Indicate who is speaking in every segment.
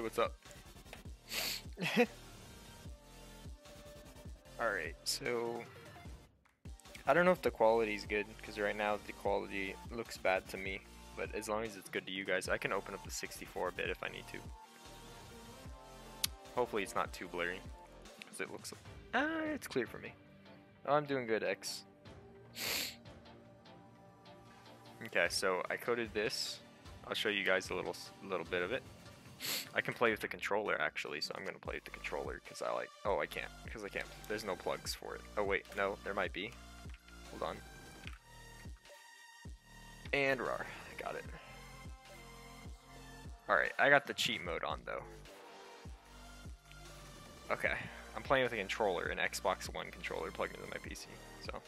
Speaker 1: what's up? Alright, so I don't know if the quality is good, because right now the quality looks bad to me, but as long as it's good to you guys, I can open up the 64-bit if I need to. Hopefully it's not too blurry, because it looks, it's clear for me. Oh, I'm doing good, X. Okay, so I coded this. I'll show you guys a little bit of it. I can play with the controller actually, so I'm gonna play with the controller because I like. Oh, I can't because I can't. There's no plugs for it. Oh wait, no, there might be. Hold on. And rar, I got it. All right, I got the cheat mode on though. Okay, I'm playing with a controller, an Xbox One controller plugged into my PC. So,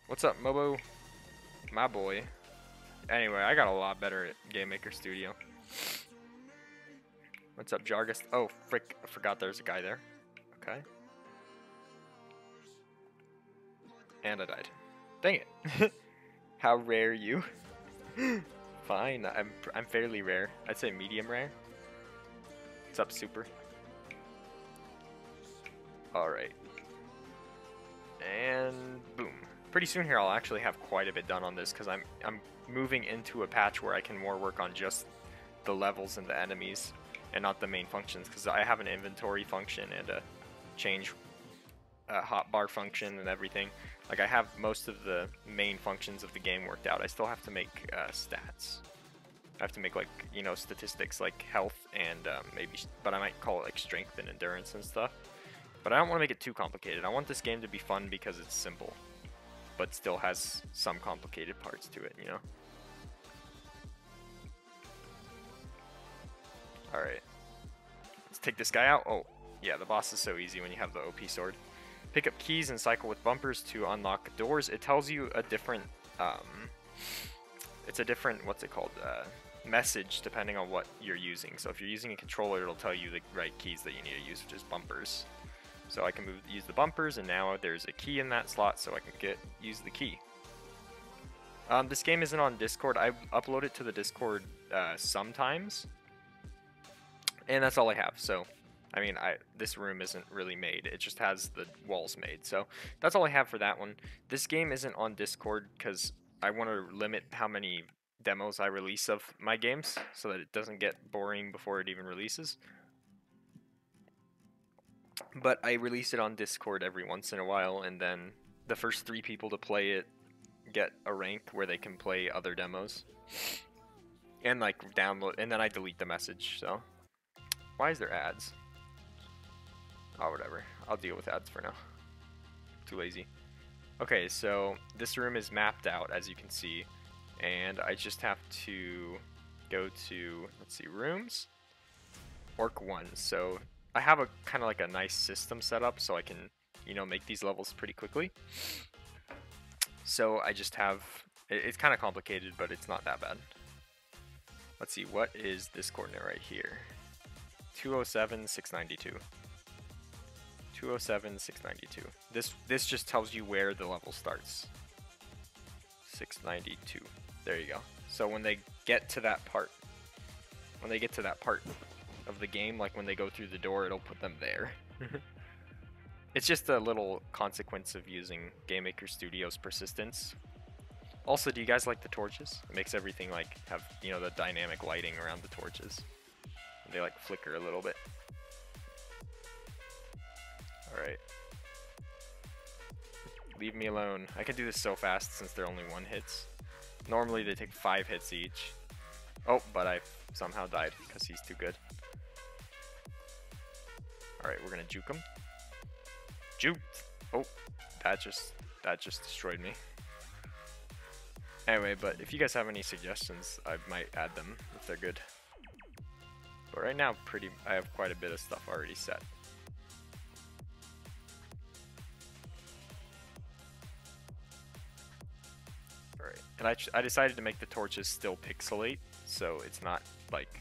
Speaker 1: what's up, Mobo? My boy. Anyway, I got a lot better at Game Maker Studio. What's up, Jargus? Oh, frick, I forgot there's a guy there. Okay. And I died. Dang it. How rare you? Fine, I'm fairly rare. I'd say medium rare. What's up, Super? Alright. And boom. Pretty soon here I'll actually have quite a bit done on this because I'm moving into a patch where I can more work on just the levels and the enemies and not the main functions, because I have an inventory function and a change hotbar function and everything. Like I have most of the main functions of the game worked out. I still have to make stats. I have to make, like, you know, statistics like health and maybe, but I might call it like strength and endurance and stuff. But I don't want to make it too complicated. I want this game to be fun because it's simple, but still has some complicated parts to it, you know? Alright. Let's take this guy out. Oh, yeah, the boss is so easy when you have the OP sword. Pick up keys and cycle with bumpers to unlock doors. It tells you a different, it's a different, what's it called, message depending on what you're using. So if you're using a controller, it'll tell you the right keys that you need to use, which is bumpers. So I can use the bumpers, and now there's a key in that slot, so I can use the key. This game isn't on Discord. I upload it to the Discord sometimes, and that's all I have. So, I mean, this room isn't really made. It just has the walls made. So that's all I have for that one. This game isn't on Discord because I want to limit how many demos I release of my games so that it doesn't get boring before it even releases. But I release it on Discord every once in a while, and then the first 3 people to play it get a rank where they can play other demos. And like download, and then I delete the message, so. Why is there ads? Oh, whatever. I'll deal with ads for now. Too lazy. Okay, so this room is mapped out, as you can see, and I just have to go to, let's see, rooms, Orc 1. So I have a kind of like a nice system set up so I can, you know, make these levels pretty quickly. So I just have, it's kind of complicated, but it's not that bad. Let's see, what is this coordinate right here? 207, 692. 207, 692. This just tells you where the level starts. 692. There you go. So when they get to that part, of the game, like when they go through the door, it'll put them there. It's just a little consequence of using Game Maker Studio's persistence. Also, do you guys like the torches? It makes everything like have, you know, the dynamic lighting around the torches. They like flicker a little bit. Alright. Leave me alone. I can do this so fast since they're only 1 hits. Normally they take 5 hits each. Oh, but I somehow died because he's too good. Alright, we're gonna juke him. Juked! Oh, that just destroyed me. Anyway, but if you guys have any suggestions, I might add them if they're good. But right now, I have quite a bit of stuff already set. Alright, and I decided to make the torches still pixelate, so it's not like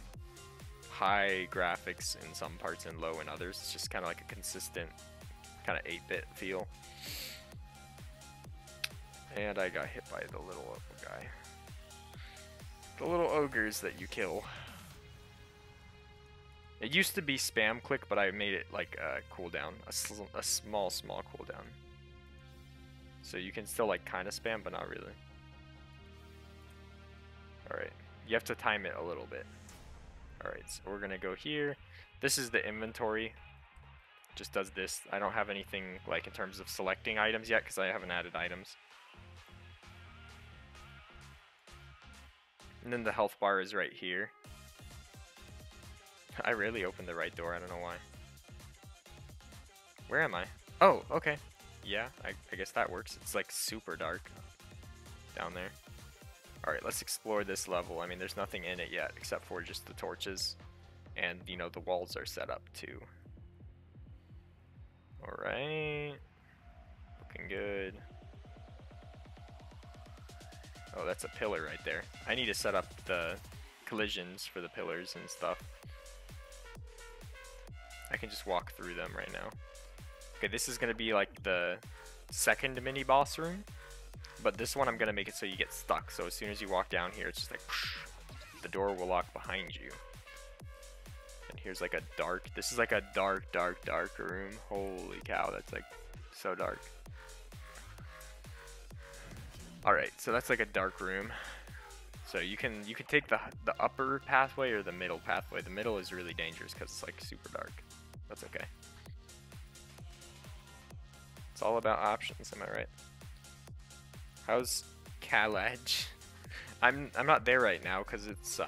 Speaker 1: high graphics in some parts and low in others. It's just kind of like a consistent kind of 8-bit feel. And I got hit by the little guy. The little ogres that you kill. It used to be spam click, but I made it like a cooldown, a small cooldown. So you can still like kind of spam, but not really. Alright, you have to time it a little bit. Alright, so we're gonna go here. This is the inventory. Just does this. I don't have anything like in terms of selecting items yet because I haven't added items. And then the health bar is right here. I rarely open the right door, I don't know why. Where am I? Oh, okay. Yeah, I guess that works. It's like super dark down there. Alright, let's explore this level. I mean, there's nothing in it yet except for just the torches. And, you know, the walls are set up too. Alright. Looking good. Oh, that's a pillar right there. I need to set up the collisions for the pillars and stuff. I can just walk through them right now. Okay, this is going to be like the second mini boss room. But this one I'm going to make it so you get stuck. So as soon as you walk down here, it's just like whoosh, the door will lock behind you. And here's like a dark, this is like a dark room. Holy cow, that's like so dark. Alright, so that's like a dark room. So you can take the upper pathway or the middle pathway. The middle is really dangerous because it's like super dark. That's okay. It's all about options, am I right? How's Kalaj? I'm not there right now because it's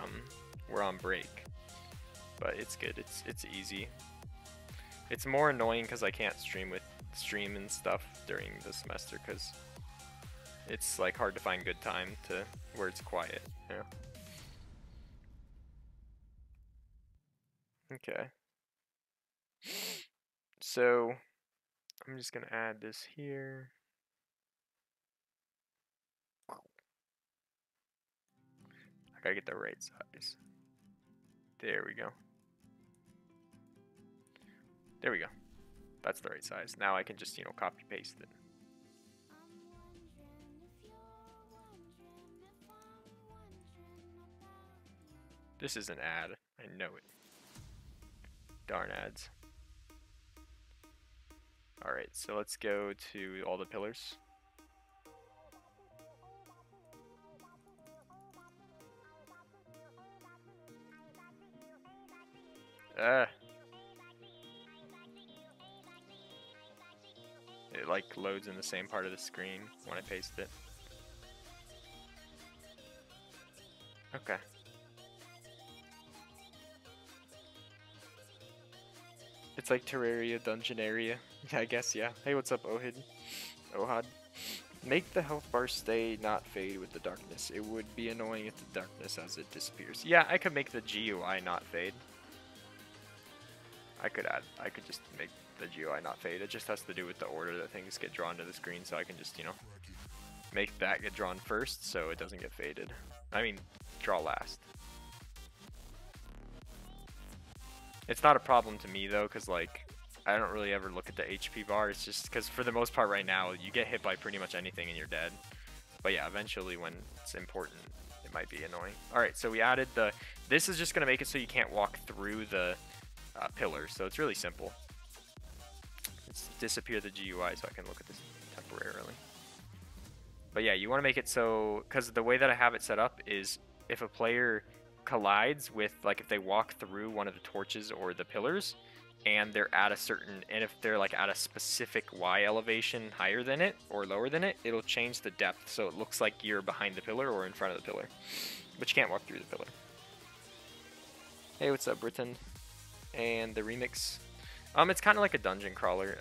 Speaker 1: we're on break. But it's good. It's easy. It's more annoying because I can't stream and stuff during the semester because it's like hard to find good time to where it's quiet. Yeah. Okay. So I'm just gonna add this here. I gotta get the right size. There we go. There we go. That's the right size. Now I can just, you know, copy paste it. This is an ad. I know it. Darn ads. Alright, so let's go to all the pillars. It like loads in the same part of the screen when I paste it. Okay. It's like Terraria dungeon area. I guess, yeah. Hey, what's up, Ohad? Make the health bar stay, not fade with the darkness. It would be annoying if the darkness as it disappears. Yeah, I could make the GUI not fade. I could just make the GUI not fade. It just has to do with the order that things get drawn to the screen, so I can just, you know, make that get drawn first so it doesn't get faded. I mean, draw last. It's not a problem to me though, because like I don't really ever look at the HP bar. It's just because for the most part right now you get hit by pretty much anything and you're dead. But yeah, eventually when it's important it might be annoying. Alright, so we added this is just going to make it so you can't walk through the pillar, so it's really simple. Let's disappear the GUI so I can look at this temporarily. But yeah, you want to make it so, because the way that I have it set up is if a player collides with, like if they walk through one of the torches or the pillars and they're at a certain, and if they're like at a specific Y elevation higher than it or lower than it, it'll change the depth so it looks like you're behind the pillar or in front of the pillar, but you can't walk through the pillar. Hey, what's up, Britain? And the remix, it's kind of like a dungeon crawler,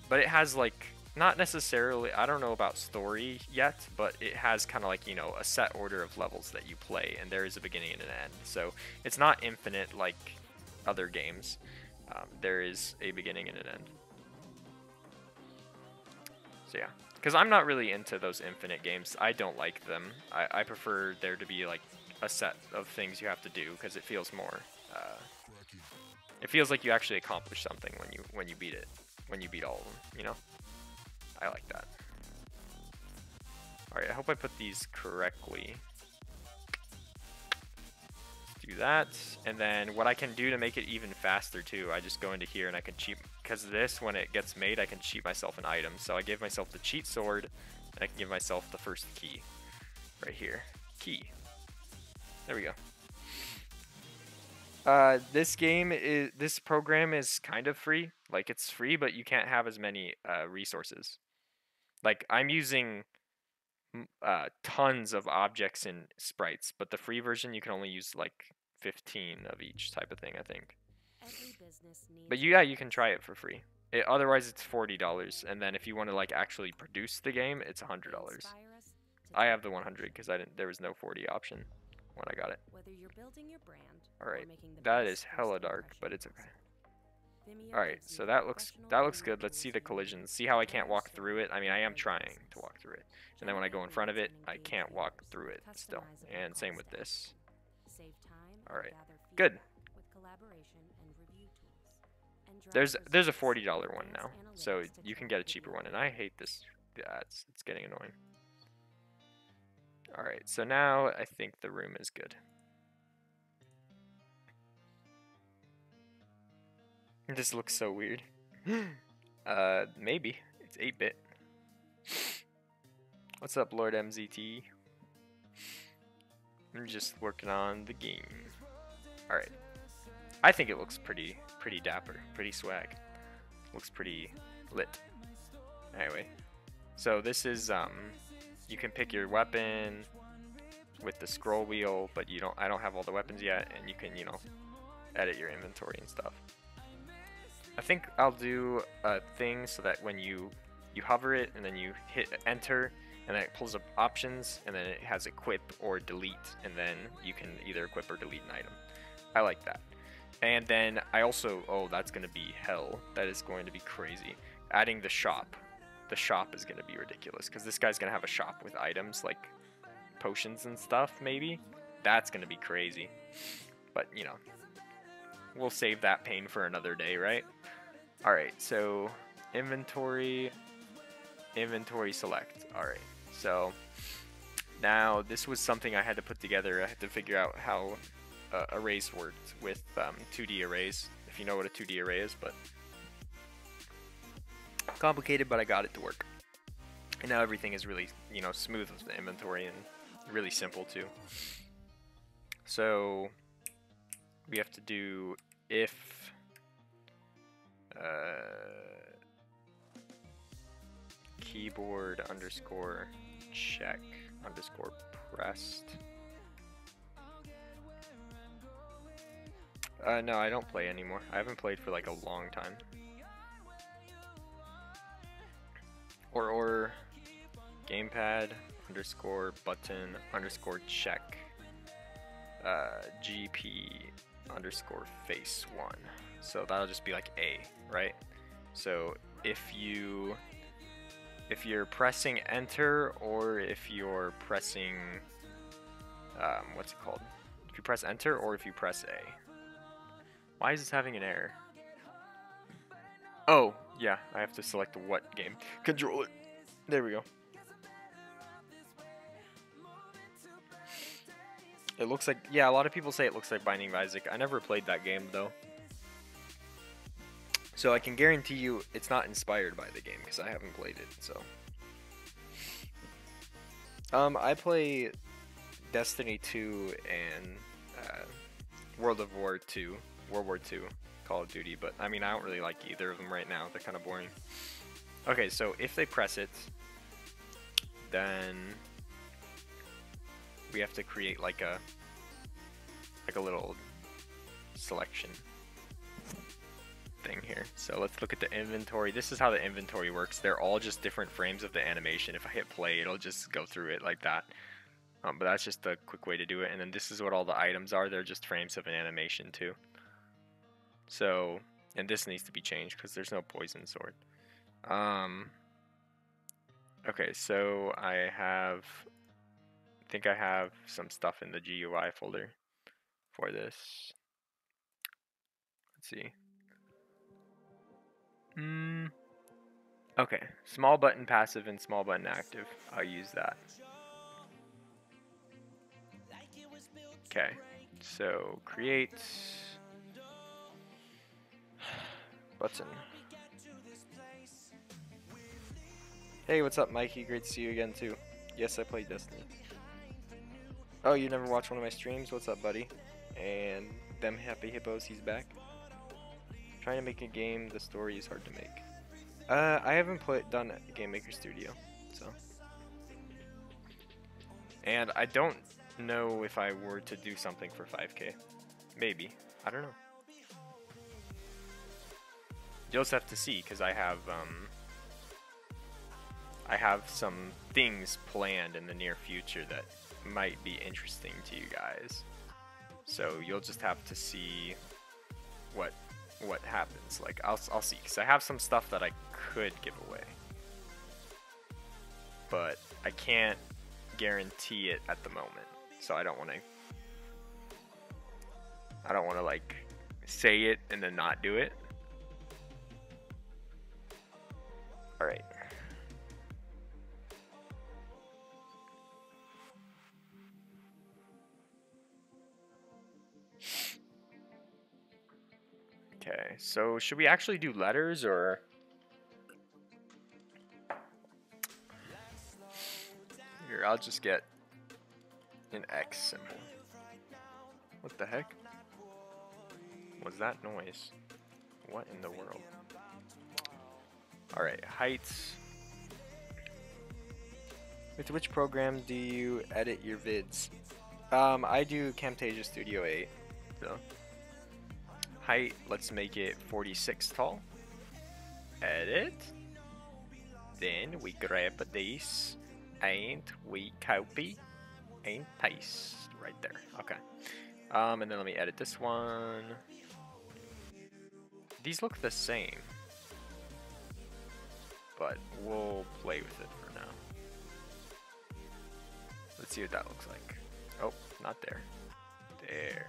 Speaker 1: but it has like, not necessarily, I don't know about story yet, but it has kind of like, you know, a set order of levels that you play, and there is a beginning and an end. So it's not infinite like other games. There is a beginning and an end. So yeah, because I'm not really into those infinite games. I don't like them. I prefer there to be like a set of things you have to do, because it feels more, it feels like you actually accomplish something when you beat it, when you beat all of them, you know? I like that. Alright, I hope I put these correctly. Let's do that. And then what I can do to make it even faster too, I just go into here and I can cheat, because this, when it gets made, I can cheat myself an item. So I give myself the cheat sword, and I can give myself the first key right here. Key. There we go. This program is kind of free. Like, it's free, but you can't have as many resources. Like, I'm using tons of objects and sprites, but the free version you can only use like 15 of each type of thing, I think. But yeah, you can try it for free. Otherwise, it's $40, and then if you want to like actually produce the game, it's $100. I have the 100 because there was no 40 option when I got it. All right, that is hella dark, but it's okay. All right, so that looks good. Let's see the collisions. See how I can't walk through it? I mean, I am trying to walk through it. And then when I go in front of it, I can't walk through it still. And same with this. All right, good. There's a $40 one now, so you can get a cheaper one. And I hate this. Yeah, it's getting annoying. All right, so now I think the room is good. This looks so weird. Maybe. It's 8-bit. What's up, Lord MZT? I'm just working on the game. Alright. I think it looks pretty dapper. Pretty swag. Looks pretty lit. Anyway. So this is, you can pick your weapon with the scroll wheel, but I don't have all the weapons yet, and you can, you know, edit your inventory and stuff. I think I'll do a thing so that when you hover it and then you hit enter, and then it pulls up options, and then it has equip or delete, and then you can either equip or delete an item. I like that. And then I also, oh, that's going to be hell. That is going to be crazy. Adding the shop. The shop is going to be ridiculous, because this guy's going to have a shop with items like potions and stuff, maybe. That's going to be crazy. But, you know, we'll save that pain for another day, right? Alright, so inventory select. Alright, so now this was something I had to put together. I had to figure out how arrays worked with 2D arrays, if you know what a 2D array is, but complicated, but I got it to work. And now everything is really, you know, smooth with the inventory and really simple too. So we have to do if keyboard underscore check underscore pressed. No, I don't play anymore. I haven't played for like a long time. Or gamepad underscore button underscore check GP underscore face 1. So that'll just be like A, right? So if you're pressing enter, or if you're pressing what's it called? If you press enter or if you press A. Why is this having an error? Oh, yeah, I have to select the what game. Control it. There we go. It looks like, yeah, a lot of people say it looks like Binding of Isaac. I never played that game though. So I can guarantee you it's not inspired by the game because I haven't played it, so. I play Destiny 2 and World War II, Call of Duty, but I mean, I don't really like either of them right now. They're kind of boring. Okay, so if they press it, then we have to create like a little selection thing here. So let's look at the inventory. This is how the inventory works. They're all just different frames of the animation. If I hit play, it'll just go through it like that. But that's just a quick way to do it. And then this is what all the items are. They're just frames of an animation too. So, and this needs to be changed because there's no poison sword. Okay, so I think I have some stuff in the GUI folder for this. Let's see. Okay, small button passive and small button active. I'll use that. Okay, So create button. Hey, what's up, Mikey? Great to see you again too. Yes, I play Destiny. Oh, you never watched one of my streams? What's up, buddy? And them happy hippos, he's back. Trying to make a game, the story is hard to make. I haven't done Game Maker Studio, so. And I don't know if I were to do something for 5K. Maybe. I don't know. You'll just have to see, because I have some things planned in the near future that might be interesting to you guys. So you'll just have to see what happens. Like I'll see, because I have some stuff that I could give away, but I can't guarantee it at the moment. So I don't want to like say it and then not do it. All right. Okay, so should we actually do letters, or here, I'll just get an X symbol. What the heck? Was that noise? What in the world? Alright, heights. With which program do you edit your vids? I do Camtasia Studio 8. So. Height, let's make it 46 tall. Edit. Then we grab this and we copy and paste right there. Okay. And then let me edit this one. These look the same, but we'll play with it for now. Let's see what that looks like. Oh, not there. There.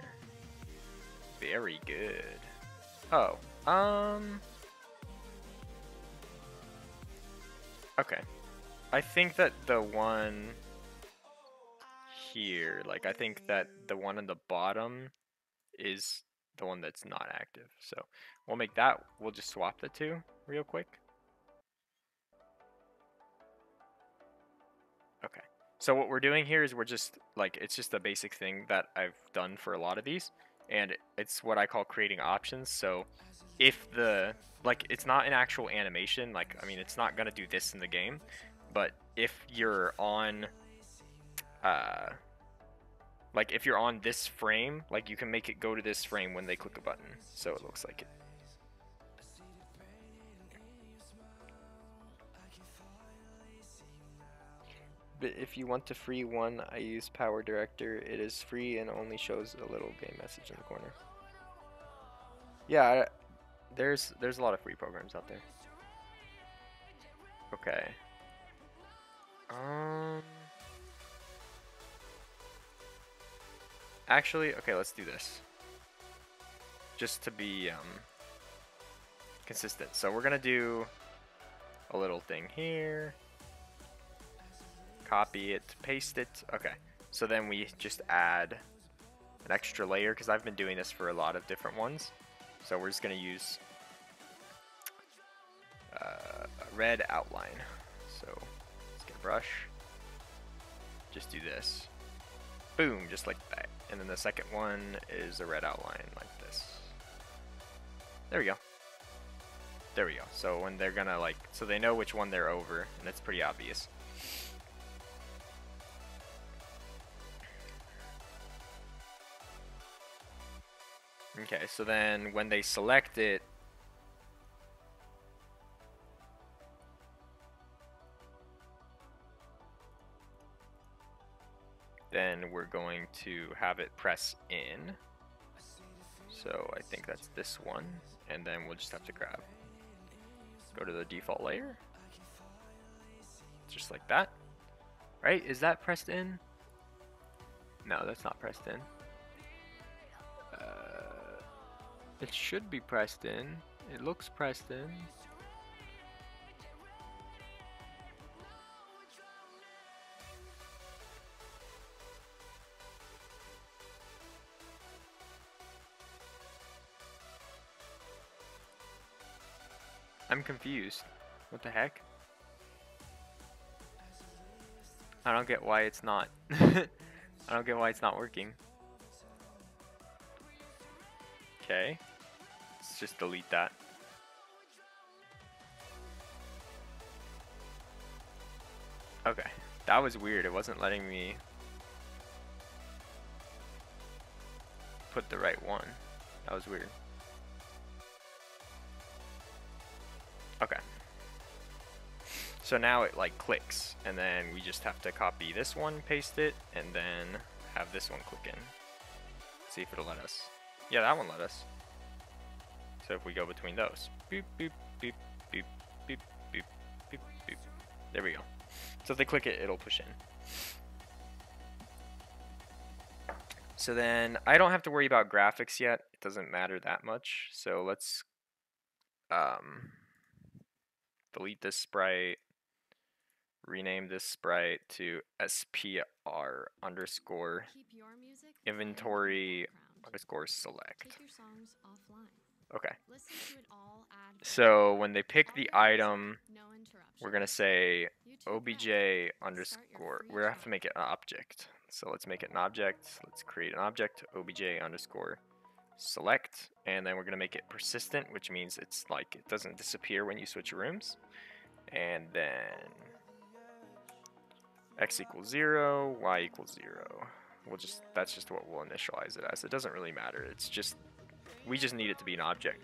Speaker 1: Very good. Oh, okay. I think that the one here, like I think that the one on the bottom is the one that's not active. So we'll make that, we'll just swap the two real quick. Okay. So what we're doing here is we're just like, it's just a basic thing that I've done for a lot of these, and it's what I call creating options. So if the, like, it's not an actual animation, like, I mean, it's not gonna do this in the game, but if you're on, like if you're on this frame, like you can make it go to this frame when they click a button, so it looks like it. But if you want to free one, I use Power Director. It is free and only shows a little game message in the corner. Yeah, there's a lot of free programs out there. Okay. Actually, okay, let's do this. Just to be consistent. So we're gonna do a little thing here. Copy it, paste it. Okay, so then we just add an extra layer, because I've been doing this for a lot of different ones. So we're just going to use a red outline. So let's get a brush. Just do this. Boom, just like that. And then the second one is a red outline like this. There we go. There we go. So when they're going to like, so they know which one they're over, and it's pretty obvious. Okay, so then when they select it, then we're going to have it press in. So I think that's this one, and then we'll just have to go to the default layer, just like that. Right? Is that pressed in? No, that's not pressed in. It should be pressed in. It looks pressed in. I'm confused. What the heck? I don't get why it's not. I don't get why it's not working. Okay. Let's just delete that. Okay. That was weird. It wasn't letting me put the right one. That was weird. Okay. So now it like clicks, and then we just have to copy this one, paste it, and then have this one click in. See if it'll let us. Yeah, that one let us. So if we go between those, boop, boop, boop, boop, boop, boop, boop, boop. There we go. So if they click it, it'll push in. So then I don't have to worry about graphics yet. It doesn't matter that much. So let's delete this sprite, rename this sprite to SPR underscore inventory underscore select. Okay. So when they pick the item, we're going to say obj underscore, we have to make it an object. So let's make it an object. Let's create an object, obj underscore select, and then we're going to make it persistent, which means it's like it doesn't disappear when you switch rooms. And then x equals 0, y equals 0. That's just what we'll initialize it as. It doesn't really matter. It's just, we just need it to be an object.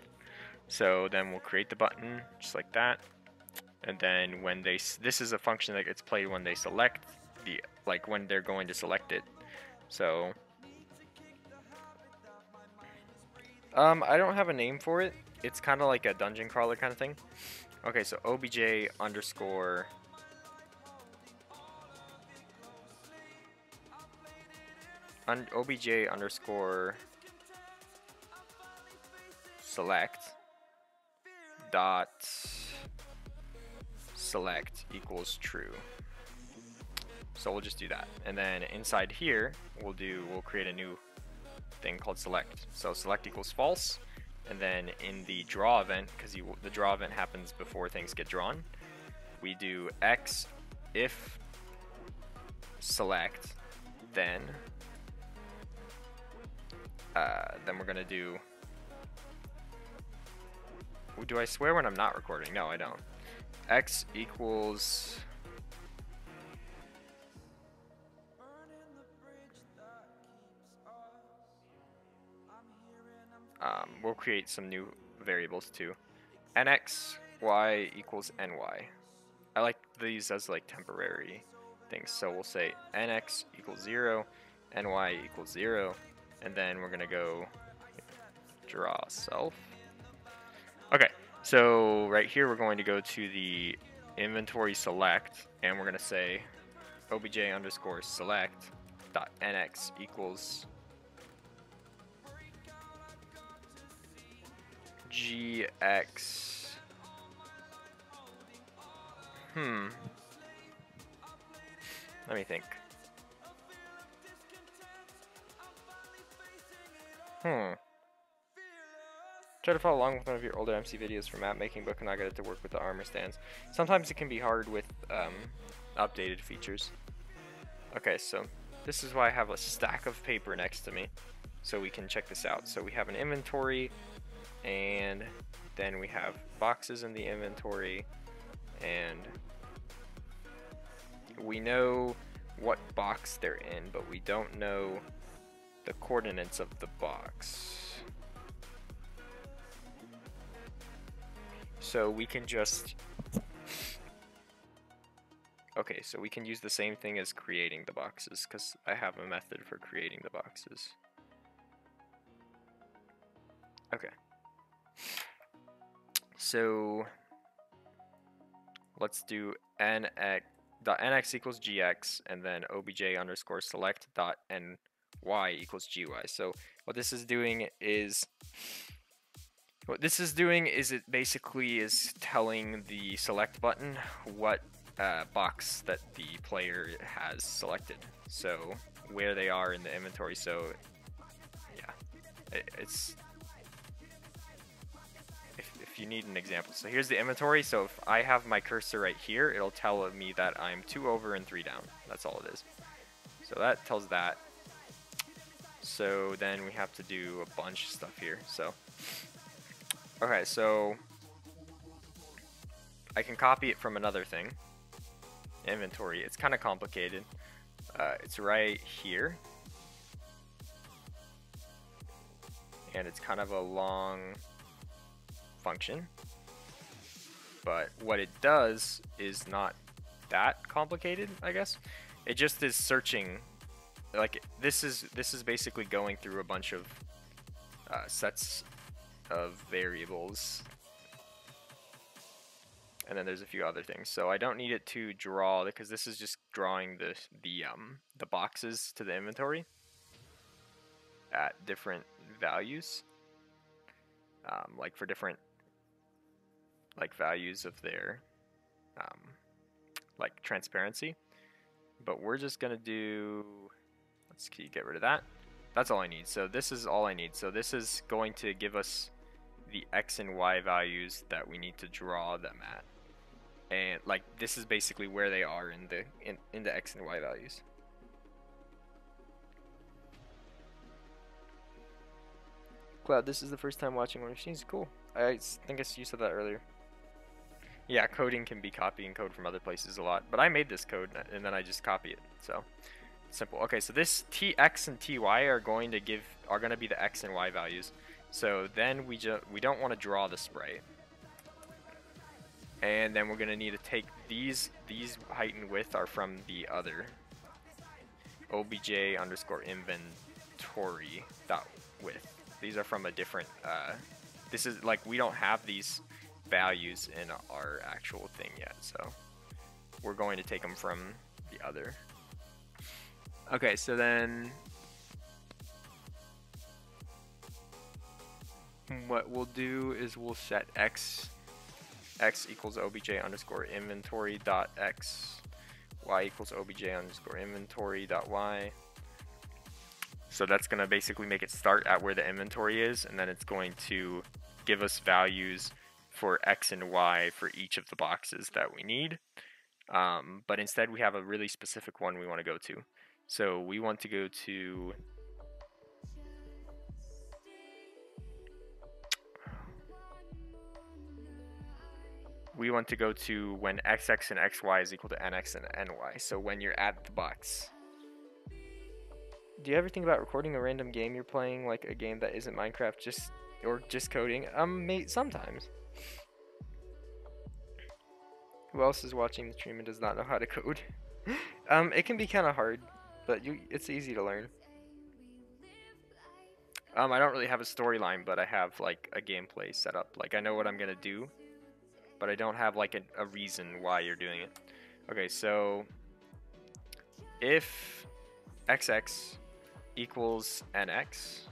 Speaker 1: So then we'll create the button just like that. And then when this is a function that gets played when they select like when they're going to select it. So I don't have a name for it. It's kind of like a dungeon crawler kind of thing. Okay, so obj underscore obj underscore select dot select equals true. So we'll just do that, and then inside here we'll create a new thing called select. So select equals false, and then in the draw event, because the draw event happens before things get drawn, we do x if select, then we're gonna do. Do I swear when I'm not recording? No, I don't. X equals we'll create some new variables too. nx y equals ny. I like these as like temporary things, so we'll say nx equals 0, ny equals 0, and then we're gonna go draw self. Okay, so right here we're going to go to the inventory select, and we're gonna say obj underscore select dot nx equals gx. Let me think. Try to follow along with one of your older MC videos for map making, but cannot get it to work with the armor stands. Sometimes it can be hard with updated features. Okay, so this is why I have a stack of paper next to me, so we can check this out. So we have an inventory, and then we have boxes in the inventory, and we know what box they're in, but we don't know the coordinates of the box. So we can just, okay, so we can use the same thing as creating the boxes, because I have a method for creating the boxes. Okay. So let's do nx equals gx, and then obj underscore select dot ny equals gy. So what this is doing is it basically is telling the select button what box that the player has selected, so where they are in the inventory. So yeah, it's if if you need an example. So here's the inventory. So if I have my cursor right here, it'll tell me that I'm 2 over and 3 down. That's all it is. So that tells that. So then we have to do a bunch of stuff here. So, okay, so I can copy it from another thing. Inventory. It's kind of complicated. It's right here. And it's kind of a long function. But what it does is not that complicated, I guess. It just is searching. Like this is basically going through a bunch of sets of variables, and then there's a few other things. So I don't need it to draw because this is just drawing the boxes to the inventory at different values, like for different like values of their like transparency. But we're just gonna do. Let's get rid of that. That's all I need. So this is all I need. So this is going to give us the X and Y values that we need to draw them at. And like this is basically where they are in the X and Y values. Cloud, this is the first time watching one of machines. Cool. I think you said that earlier. Yeah, coding can be copying code from other places a lot. But I made this code and then I just copy it. So simple. Okay, so this tx and ty are going to be the x and y values. So then we don't want to draw the sprite, and then we're going to need to take these height and width are from the other obj underscore inventory dot width. These are from a different. This is like we don't have these values in our actual thing yet, so we're going to take them from the other. Okay, so then what we'll do is we'll set x equals obj underscore inventory dot x, y equals obj underscore inventory dot y. So that's going to basically make it start at where the inventory is, and then it's going to give us values for x and y for each of the boxes that we need. But instead we have a really specific one we want to go to. So we want to go to when xx and xy is equal to nx and ny. So when you're at the box. Do you ever think about recording a random game you're playing, like a game that isn't Minecraft, or just coding? Sometimes. Who else is watching the stream and does not know how to code? It can be kind of hard. But it's easy to learn. I don't really have a storyline, but I have like a gameplay set up. Like I know what I'm gonna do, but I don't have like a reason why you're doing it. Okay, so if xx equals nx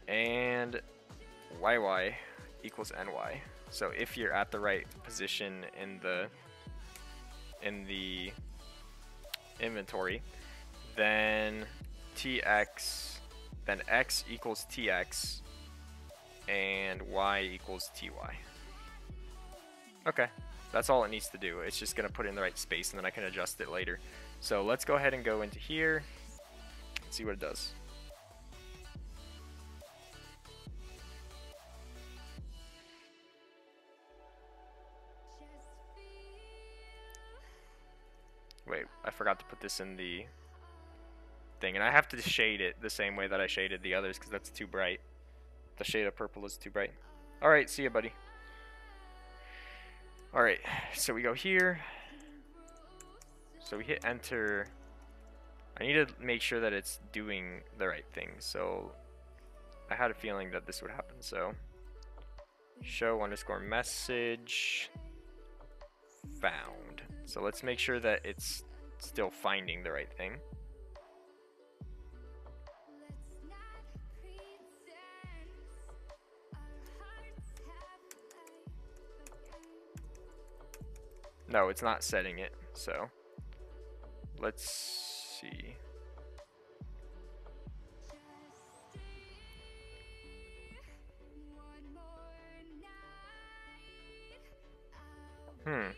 Speaker 1: and yy equals ny. So if you're at the right position in the inventory, then x equals tx and y equals ty. Okay, that's all it needs to do. It's just going to put it in the right space, and then I can adjust it later. So let's go ahead and go into here and see what it does. Wait, I forgot to put this in the thing, and I have to shade it the same way that I shaded the others because that's too bright. The shade of purple is too bright. Alright, see ya, buddy. Alright, so we go here. So we hit enter. I need to make sure that it's doing the right thing. So I had a feeling that this would happen. So show underscore message found. So let's make sure that it's still finding the right thing. No, it's not setting it, so let's see. Hmm.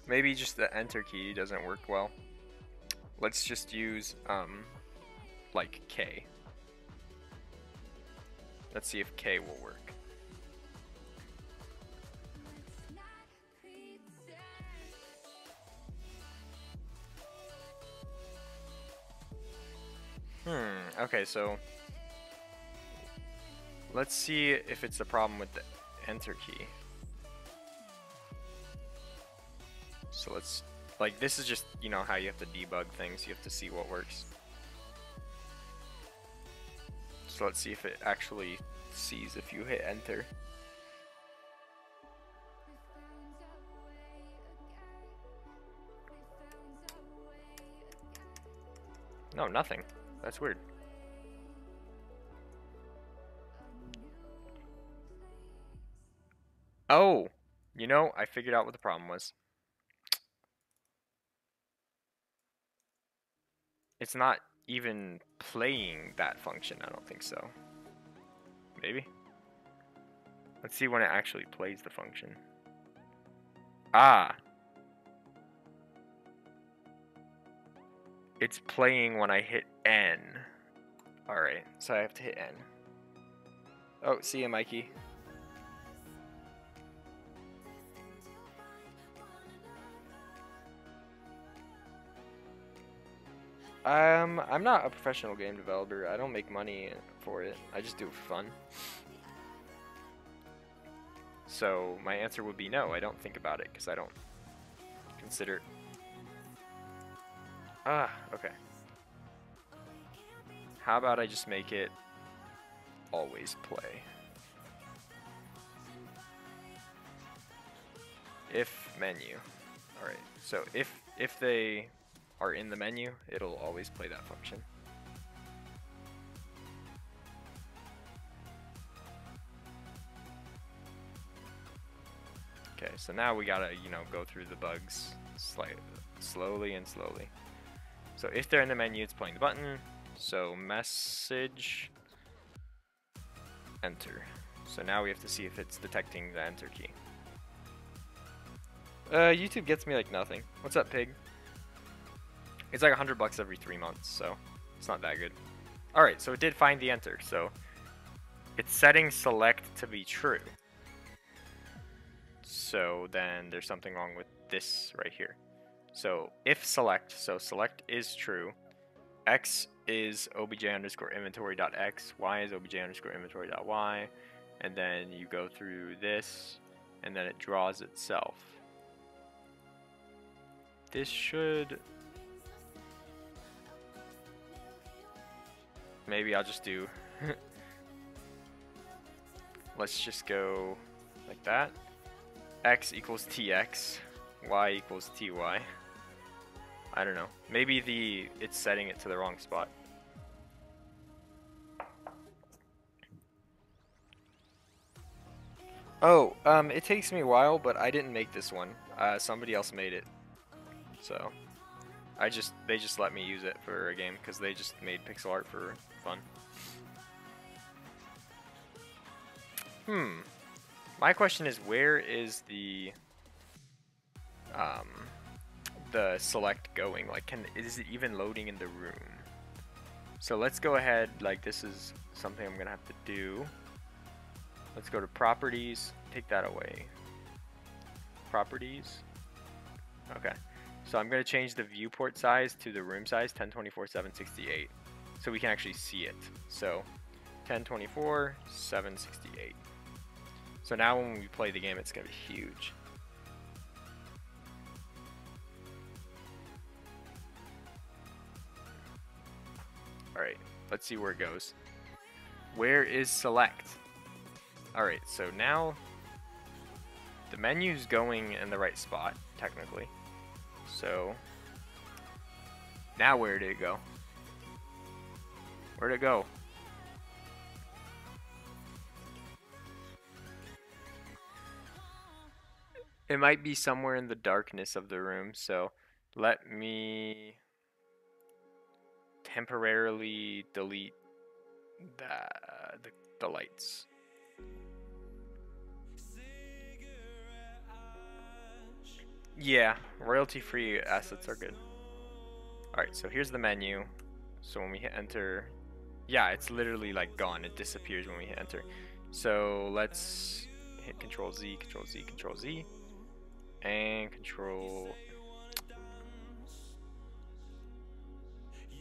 Speaker 1: Maybe just the enter key doesn't work well. Let's just use like K. Let's see if K will work. Okay, so let's see if it's a problem with the enter key. So let's, like, this is just, you know, how you have to debug things. You have to see what works. So let's see if it actually sees if you hit enter. No, nothing. That's weird. Oh, you know, I figured out what the problem was. It's not even playing that function. I don't think so. Maybe. Let's see when it actually plays the function. Ah. It's playing when I hit N. Alright, so I have to hit N. Oh, see ya, Mikey. I'm not a professional game developer. I don't make money for it. I just do it for fun. So my answer would be no. I don't think about it because I don't consider. Ah, okay. How about I just make it always play? If menu. Alright, so if they are in the menu, it'll always play that function. Okay, so now we gotta, you know, go through the bugs slowly and slowly. So if they're in the menu, it's playing the button. So message, enter. So now we have to see if it's detecting the enter key. YouTube gets me like nothing. What's up, pig? It's like $100 every 3 months, so it's not that good. Alright, so it did find the enter, so it's setting select to be true. So then there's something wrong with this right here. So if select, so select is true, x is obj underscore inventory dot x, y is obj underscore inventory dot y, and then you go through this, and then it draws itself. This should... Maybe I'll just do... Let's just go like that. X equals tx, y equals ty. I don't know. Maybe it's setting it to the wrong spot. Oh, it takes me a while, but I didn't make this one. Somebody else made it. So, they just let me use it for a game because they just made pixel art for fun. My question is, where is the select going? Like, is it even loading in the room? So let's go ahead, like this is something I'm gonna have to do. Let's go to properties, take that away. Properties. Okay. So I'm gonna change the viewport size to the room size, 1024/768, so we can actually see it. So 1024/768. So now when we play the game, it's gonna be huge. Alright, let's see where it goes. Where is select? Alright, so now the menu's going in the right spot, technically. So now where did it go? Where'd it go? It might be somewhere in the darkness of the room, so let me temporarily delete the the lights. Yeah, royalty-free assets are good. Alright, so here's the menu. So when we hit enter, yeah, it's literally like gone. It disappears when we hit enter. So let's hit Control Z, Control Z, Control Z, and Control.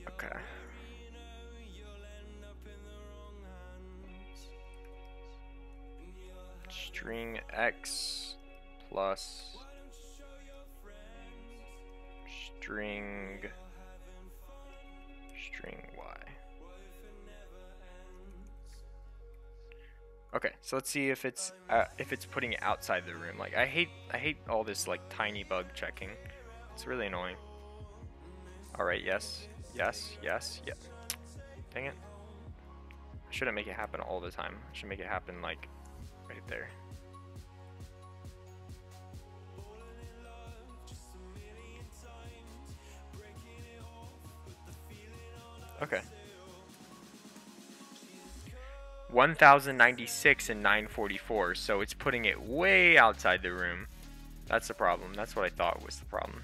Speaker 1: Okay. String X plus string Y. Okay, so let's see if it's putting it outside the room. Like I hate all this like tiny bug checking. It's really annoying. All right, yes, yes, yes, yeah. Dang it. I shouldn't make it happen all the time. I should make it happen like right there. Okay. 1096 and 944, so it's putting it way outside the room. That's the problem. That's what I thought was the problem.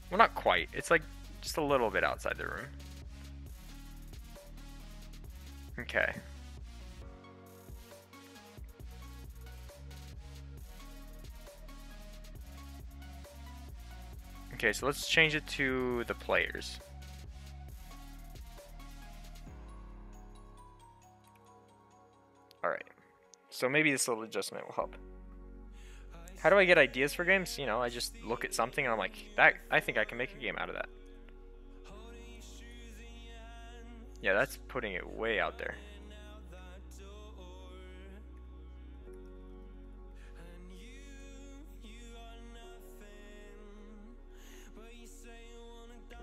Speaker 1: Well, not quite. It's like just a little bit outside the room. Okay. Okay, so let's change it to the players. Alright. So maybe this little adjustment will help. How do I get ideas for games? You know, I just look at something and I'm like, I think I can make a game out of that. Yeah, that's putting it way out there.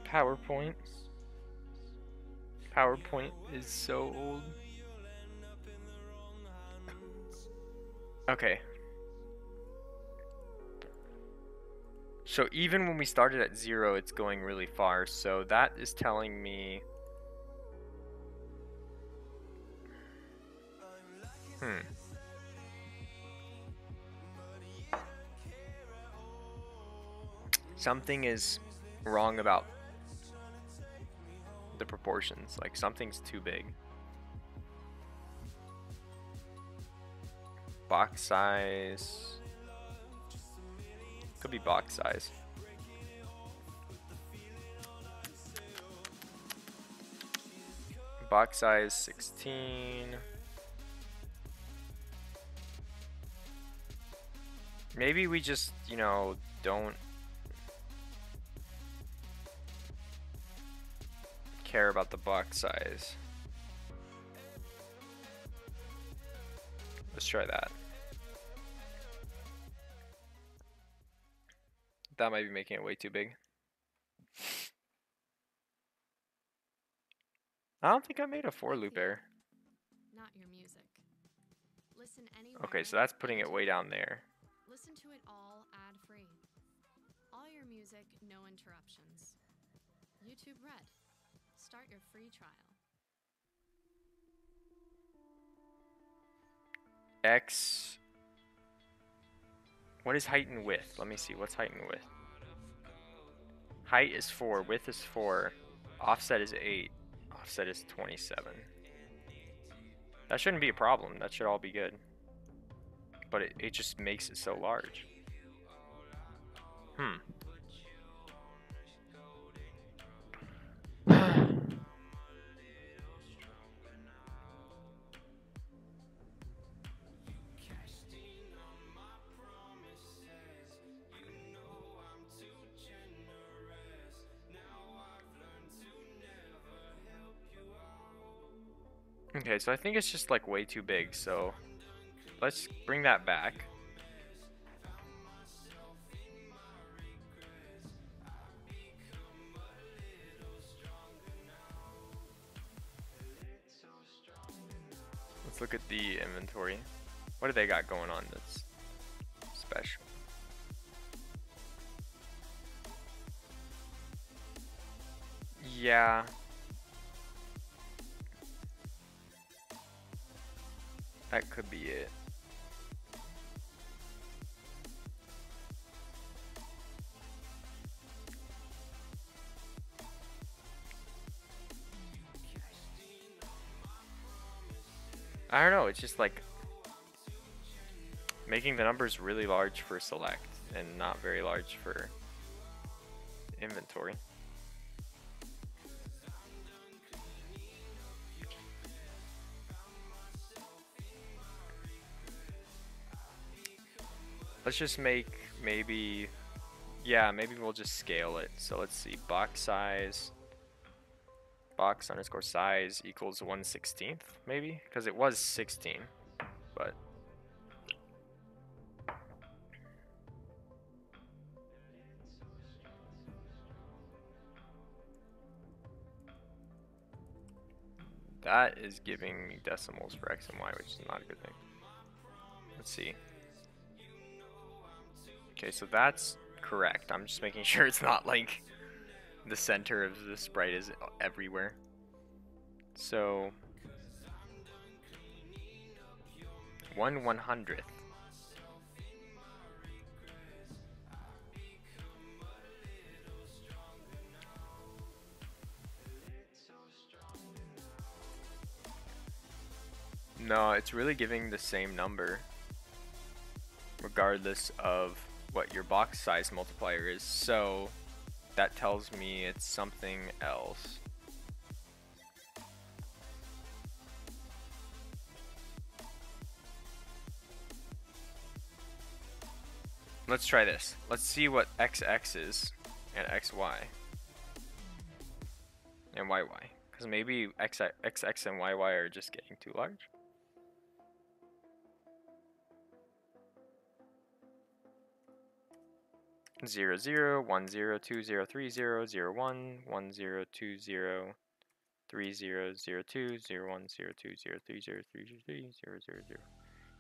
Speaker 1: PowerPoint. PowerPoint is so old. Okay. So even when we started at 0, it's going really far. So that is telling me... Something is wrong about the proportions. Like something's too big. Box size. Could be box size. Box size 16. Maybe we just, you know, don't care about the box size. Let's try that. That might be making it way too big. I don't think I made a for loop error.
Speaker 2: Not your music. Listen anywhere.
Speaker 1: Okay, so that's putting it way down there.
Speaker 2: Listen to it all ad-free. All your music, no interruptions. YouTube Red. Start your free trial.
Speaker 1: X. What is height and width? Let me see. What's height and width? Height is 4. Width is 4. Offset is 8. Offset is 27. That shouldn't be a problem. That should all be good. But it just makes it so large. Okay, so I think it's just like way too big, so let's bring that back. Let's look at the inventory. What do they got going on that's special? Yeah. That could be it. I don't know, it's just like making the numbers really large for select and not very large for inventory. Let's just make maybe, yeah, maybe we'll just scale it. So let's see, box size, box underscore size equals 1/16th, maybe? Because it was 16, but. That is giving me decimals for x and y, which is not a good thing. Let's see. Okay, so that's correct. I'm just making sure it's not like the center of the sprite is everywhere. So 1/100th. No, it's really giving the same number regardless of what your box size multiplier is. So that tells me it's something else. Let's try this. Let's see what XX is and XY and YY. Because maybe XX and YY are just getting too large. Zero zero 1 0 2 0 3 0 0 1 1 0 2 0 3 0 0 2 0 1 0 2 0 3 0 3 0 3 0 0 0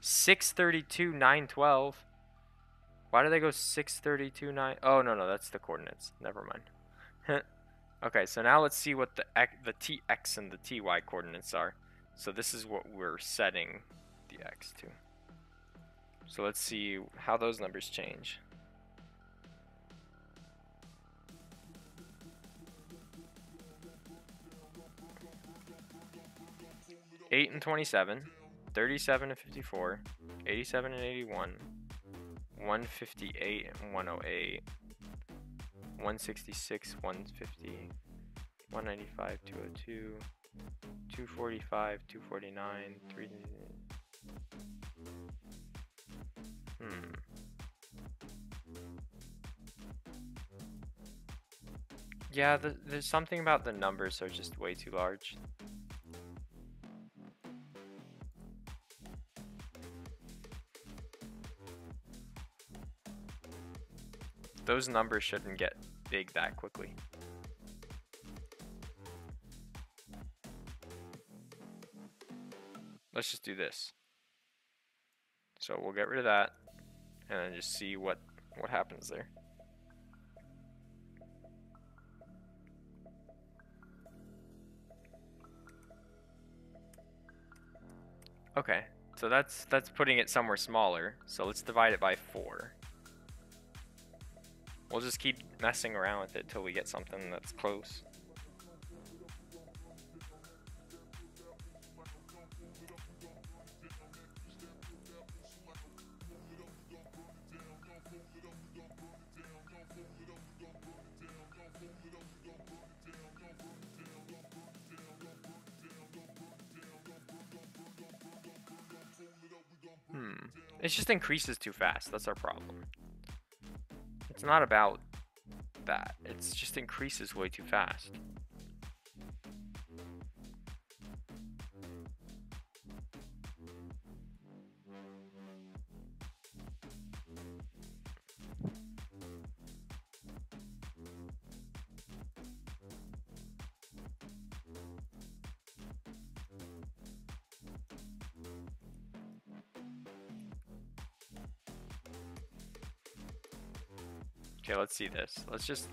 Speaker 1: 632 9 12. Why do they go 632 9? Oh no, that's the coordinates. Never mind. Okay, so now let's see what the tx and the ty coordinates are. So this is what we're setting the x to. So let's see how those numbers change. 8 and 27, 37 and 54, 87 and 81, 158 and 108, 166, 150, 195, 202, 245, 249, 3. Yeah, there's something about the numbers are just way too large. Those numbers shouldn't get big that quickly. Let's just do this. So we'll get rid of that and then just see what happens there. Okay, so that's putting it somewhere smaller. So let's divide it by 4. We'll just keep messing around with it till we get something that's close. It just increases too fast. That's our problem. It's not about that. It just increases way too fast. Okay, let's see this. Let's just...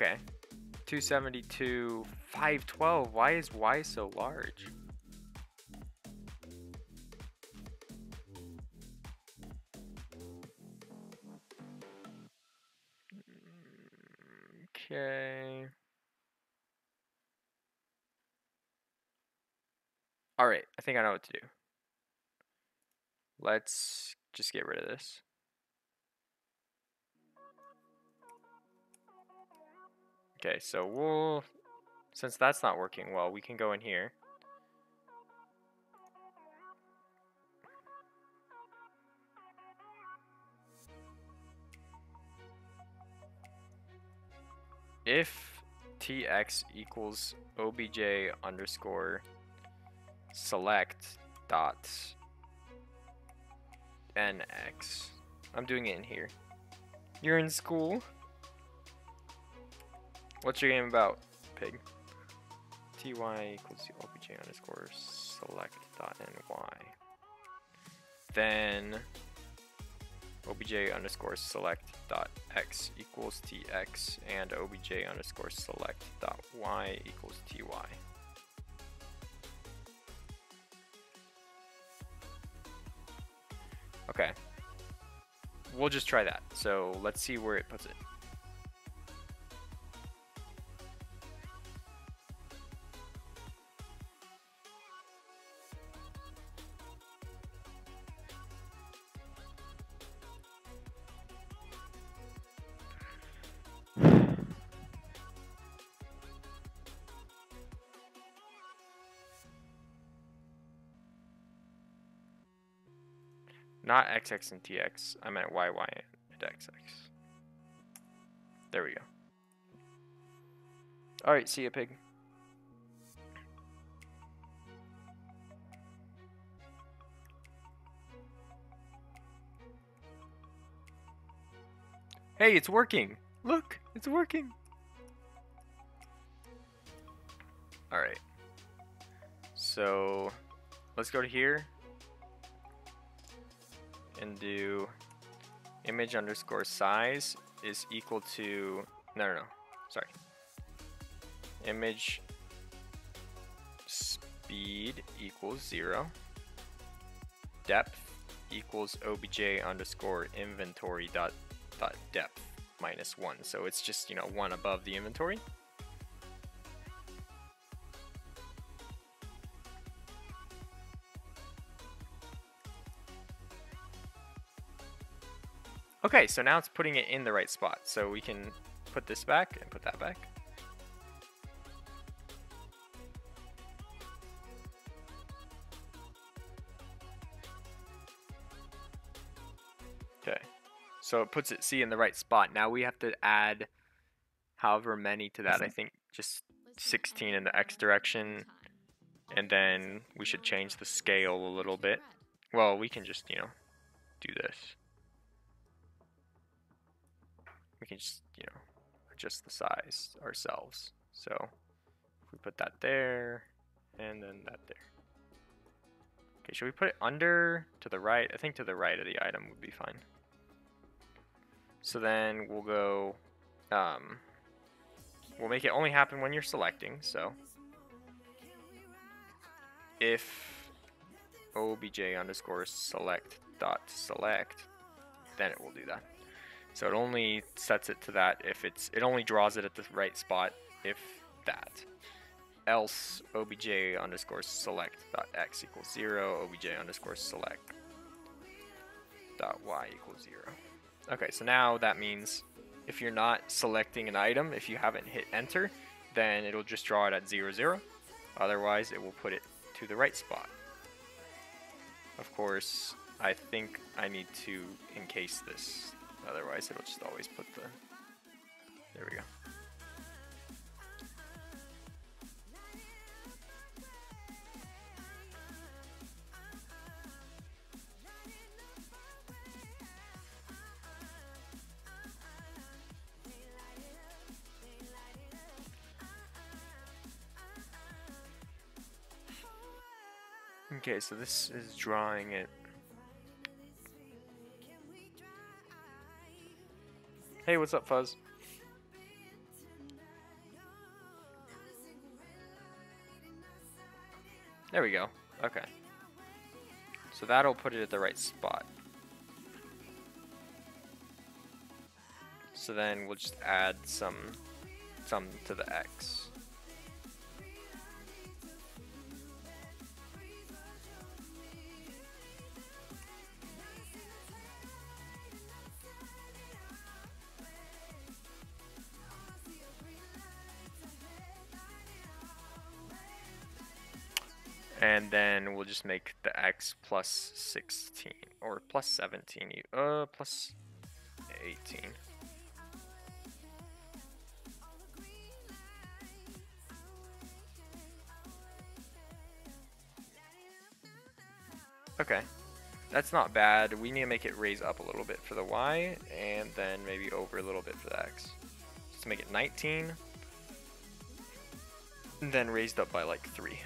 Speaker 1: Okay. 272, 512. Why is Y so large? Okay. Alright, I think I know what to do. Let's just get rid of this. Okay, so we'll, since that's not working well, we can go in here. If tx equals obj underscore select dot nx. I'm doing it in here. You're in school? What's your game about, pig? Ty equals to obj underscore select dot ny. Then obj underscore select dot x equals tx and obj underscore select dot y equals ty. Okay, we'll just try that. So let's see where it puts it. Not xx and tx, I meant yy and xx. There we go. Alright, see ya, pig. Hey, it's working! Look, it's working! Alright. So, let's go to here and do image underscore size is equal to, no, sorry. Image speed equals 0. Depth equals obj underscore inventory dot depth minus 1. So it's just, 1 above the inventory. Okay, so now it's putting it in the right spot. So we can put this back and put that back. Okay, so it puts it C in the right spot. Now we have to add however many to that. I think just 16 in the X direction. And then we should change the scale a little bit. Well, we can just, do this. We can just, adjust the size ourselves. So if we put that there, and then that there. Okay, should we put it under, to the right? I think to the right of the item would be fine. So then we'll go, we'll make it only happen when you're selecting. So if obj underscore select dot select, then it will do that. So it only sets it to that if it only draws it at the right spot if that. Else obj underscore select dot x equals 0, obj underscore select dot y equals 0. Okay, so now that means if you're not selecting an item, if you haven't hit enter, then it'll just draw it at 0, 0. Otherwise, it will put it to the right spot. Of course, I think I need to encase this. Otherwise, it'll just always put the... There we go. Okay, so this is drawing it. Hey, what's up, Fuzz? There we go. Okay. So that'll put it at the right spot. So then we'll just add some to the X. And then we'll just make the X plus 16 or plus 17, plus 18. Okay, that's not bad. We need to make it raise up a little bit for the Y, and then maybe over a little bit for the X. Just make it 19, and then raised up by like 3.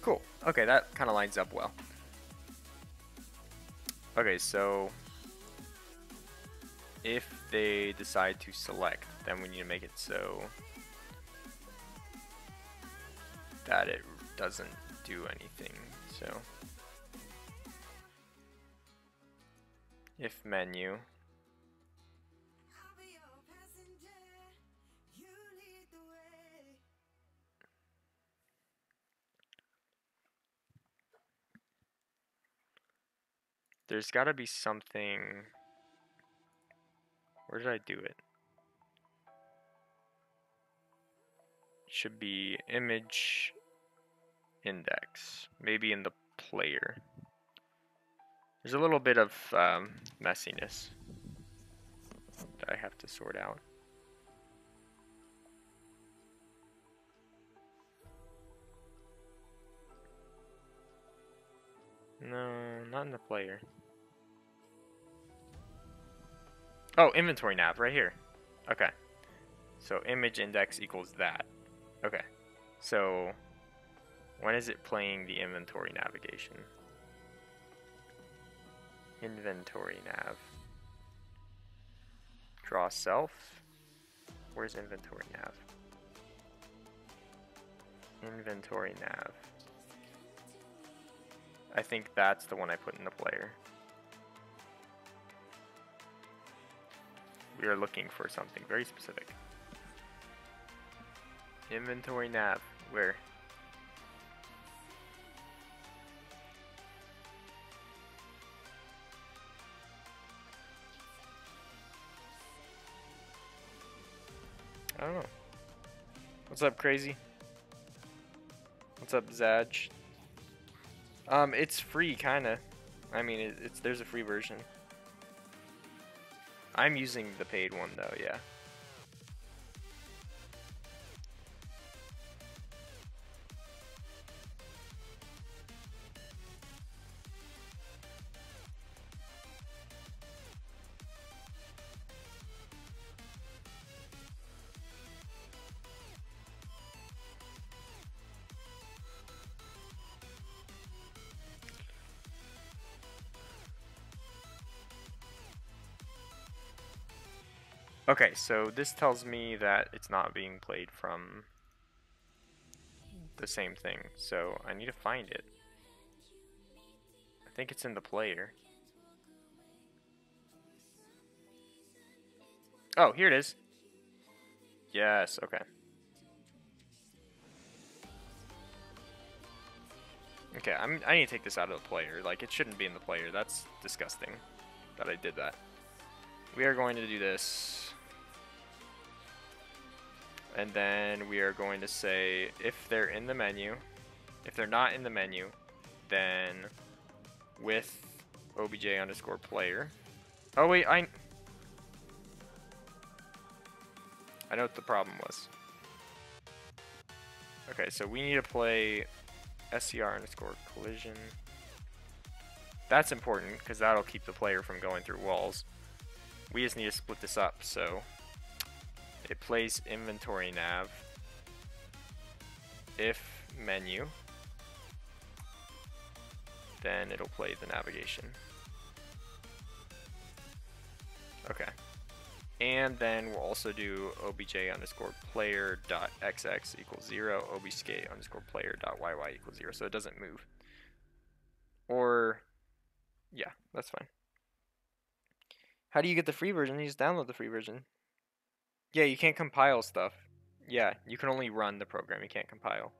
Speaker 1: Cool. Okay, that kind of lines up well. Okay, so if they decide to select, then we need to make it so that it doesn't do anything. So if menu, there's got to be something. Where did I do it? Should be image index, maybe in the player. There's a little bit of messiness that I have to sort out. No, not in the player. Oh, inventory nav right here. Okay. So image index equals that. Okay. So when is it playing the inventory navigation? Inventory nav. Draw self. Where's inventory nav? Inventory nav. I think that's the one I put in the player. We are looking for something very specific. Inventory nav. Where? I don't know. What's up, Crazy? What's up, Zaj? It's free, kinda. I mean, there's a free version. I'm using the paid one though, yeah. Okay, so this tells me that it's not being played from the same thing, so I need to find it. I think it's in the player. Oh, here it is. Yes, okay. Okay, I need to take this out of the player. Like, it shouldn't be in the player. That's disgusting that I did that. We are going to do this. And then we are going to say if they're in the menu. If they're not in the menu, then with obj underscore player. Oh wait, I know what the problem was. Okay, so we need to play SCR underscore collision. That's important because that'll keep the player from going through walls. We just need to split this up, so it plays inventory nav if menu then it'll play the navigation. Okay. And then we'll also do obj_player.xx equals 0, obsk_player.yy equals 0, so it doesn't move. Or, yeah, that's fine. How do you get the free version? You just download the free version. Yeah, you can't compile stuff. Yeah, you can only run the program, you can't compile.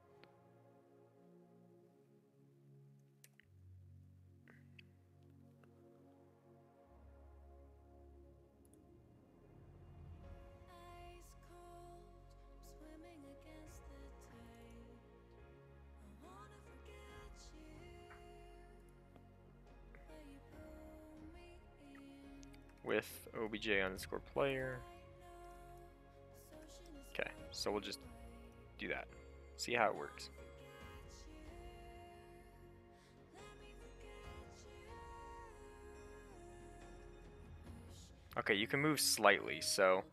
Speaker 1: With obj_player. Okay, so we'll just do that. See how it works. Okay, you can move slightly, so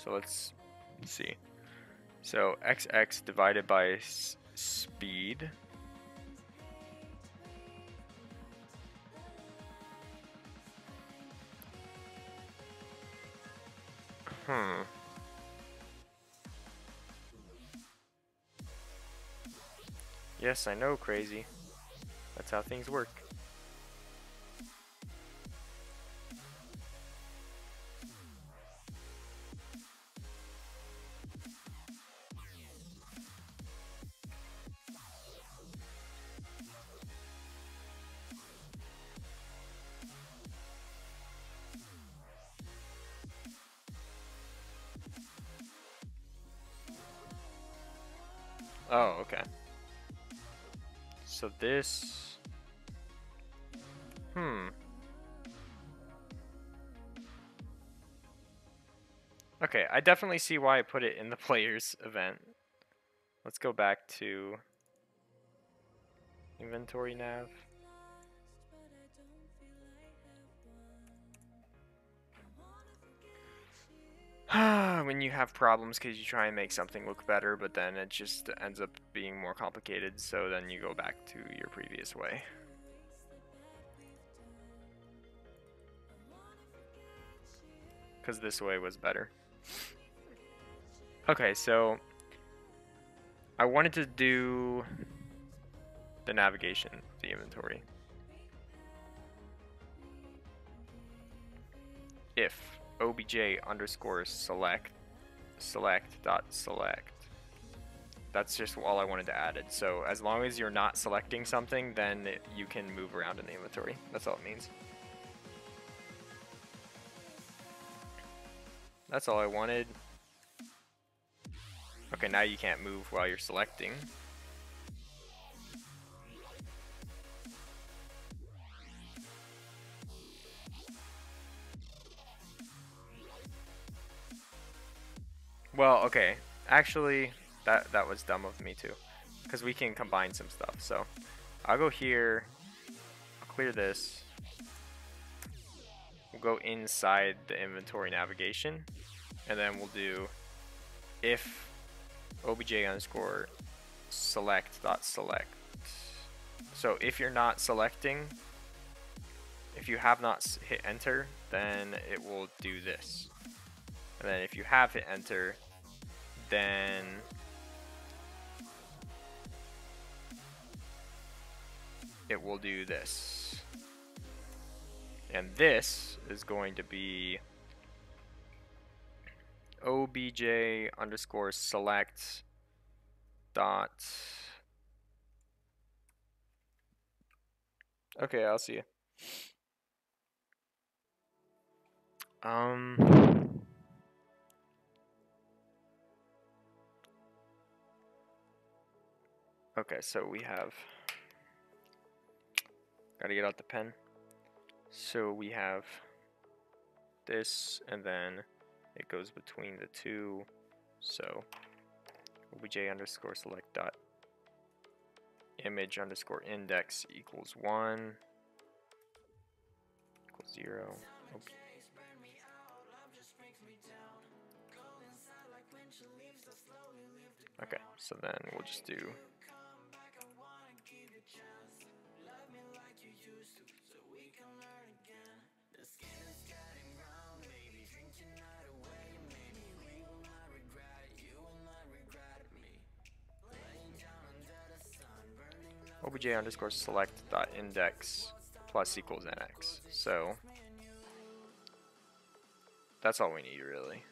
Speaker 1: let's see. So xx divided by speed. Yes, I know, crazy. That's how things work. Oh, okay. So this... Okay, I definitely see why I put it in the players event. Let's go back to inventory nav. When you have problems because you try and make something look better, but then it just ends up being more complicated, so then you go back to your previous way. Because this way was better. Okay, so I wanted to do the navigation of the inventory. If obj_select select.select. That's just all I wanted to add it. So as long as you're not selecting something, then you can move around in the inventory. That's all it means. That's all I wanted. Okay, now you can't move while you're selecting. Well, okay. Actually, that was dumb of me too. Because we can combine some stuff. So I'll go here. I'll clear this. We'll go inside the inventory navigation. And then we'll do if obj_select.select. So if you're not selecting, if you have not hit enter, then it will do this. And then if you have hit enter, then it will do this. And this is going to be obj_select dot. Okay, I'll see you. Okay, so we have, gotta get out the pen. So we have this, and then it goes between the two. So obj_select dot image_index equals 1 equals 0. Okay, so then we'll just do obj underscore select dot index plus equals nx. So that's all we need really.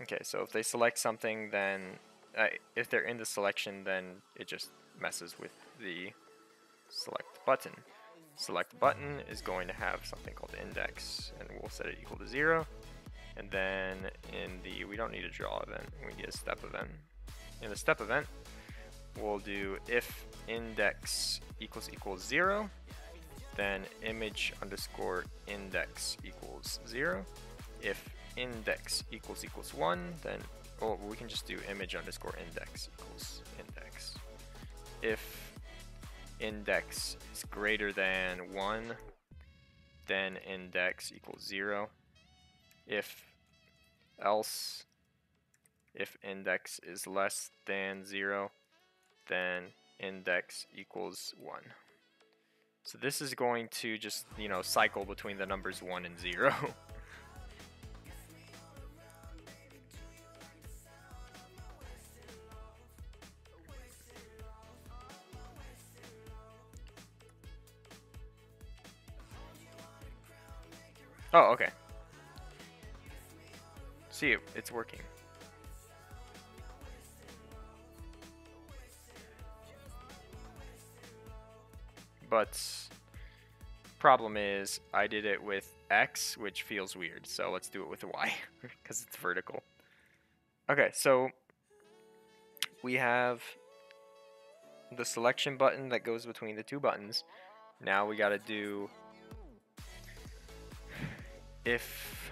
Speaker 1: Okay, so if they select something, then if they're in the selection, then it just messes with the select button. Select button is going to have something called index, and we'll set it equal to 0. And then in the, we don't need a draw event, we need a step event. In the step event, we'll do if index equals 0, then image underscore index equals 0. If index equals 1, then we can just do image underscore index equals index. If index is greater than 1, then index equals 0. If index is less than 0, then index equals 1. So this is going to just, cycle between the numbers 1 and 0. Oh, okay. See, it's working. But problem is I did it with X, which feels weird. So let's do it with Y because it's vertical. Okay, so we have the selection button that goes between the two buttons. Now we got to do if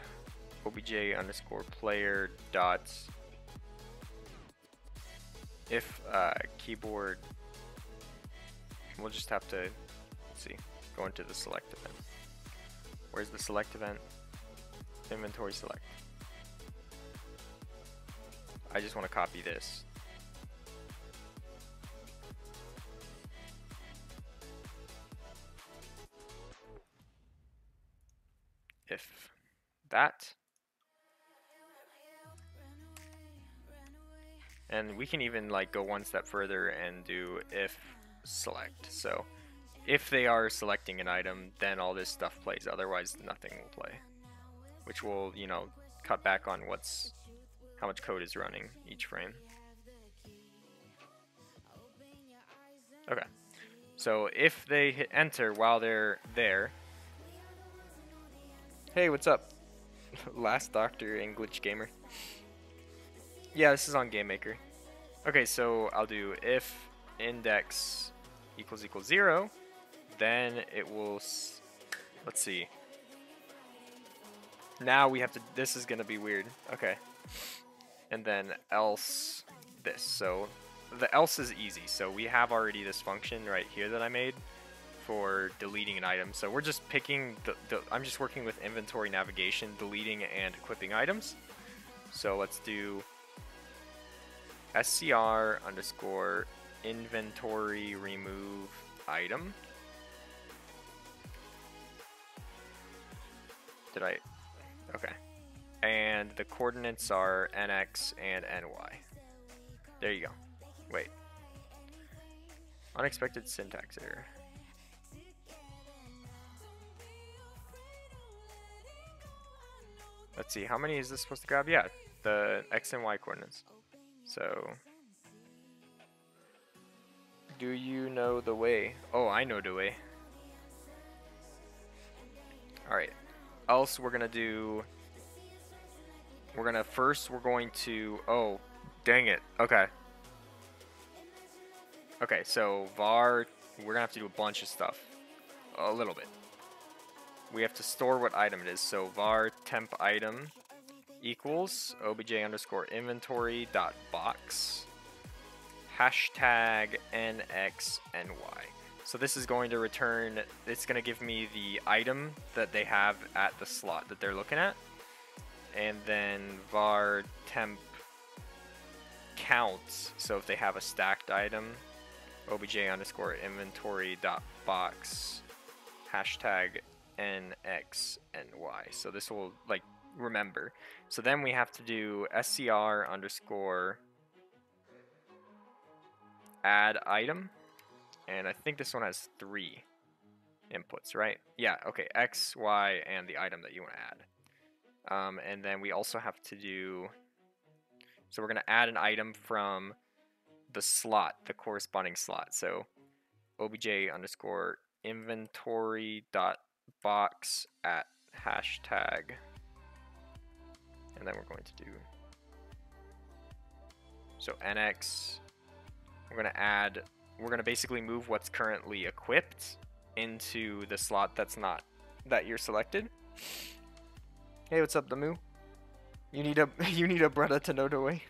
Speaker 1: obj underscore player dot if keyboard. We'll just have to, let's see, go into the select event. Where's the select event? Inventory select. I just want to copy this. If that. And we can even go one step further and do if select. So if they are selecting an item, then all this stuff plays, otherwise nothing will play, which will cut back on how much code is running each frame. Okay, so if they hit enter while they're there, hey, what's up? Last Doctor English Gamer. Yeah, this is on GameMaker. Okay, so I'll do if index equals 0, then it will, let's see. Now we have to, this is gonna be weird. Okay. And then else this. So the else is easy. So we have already this function right here that I made for deleting an item. So we're just picking I'm just working with inventory navigation, deleting and equipping items. So let's do scr underscore inventory remove item. Okay. And the coordinates are nx and ny. There you go. Wait. Unexpected syntax error. Let's see, how many is this supposed to grab? Yeah, the x and y coordinates. So, do you know the way? Oh, I know the way. Alright, else we're gonna do, we're going to, oh, dang it, okay. Okay, so var, we're gonna have to do a bunch of stuff, a little bit. We have to store what item it is, so var temp item equals obj underscore inventory dot box hashtag nxny. So this is going to return, it's going to give me the item that they have at the slot that they're looking at, and then var temp counts. So if they have a stacked item, obj underscore inventory dot box hashtag nx and y. So this will like remember. So then we have to do scr underscore add item, and I think this one has 3 inputs, right? Yeah, okay, x, y, and the item that you want to add. And then we also have to do, so we're going to add an item from the slot, the corresponding slot. So obj underscore inventory dot box at hashtag, and then we're going to do, so nx, we're going to basically move what's currently equipped into the slot that's not, that you're selected. Hey, what's up, Damu? You need a you need a Bretta to know the way.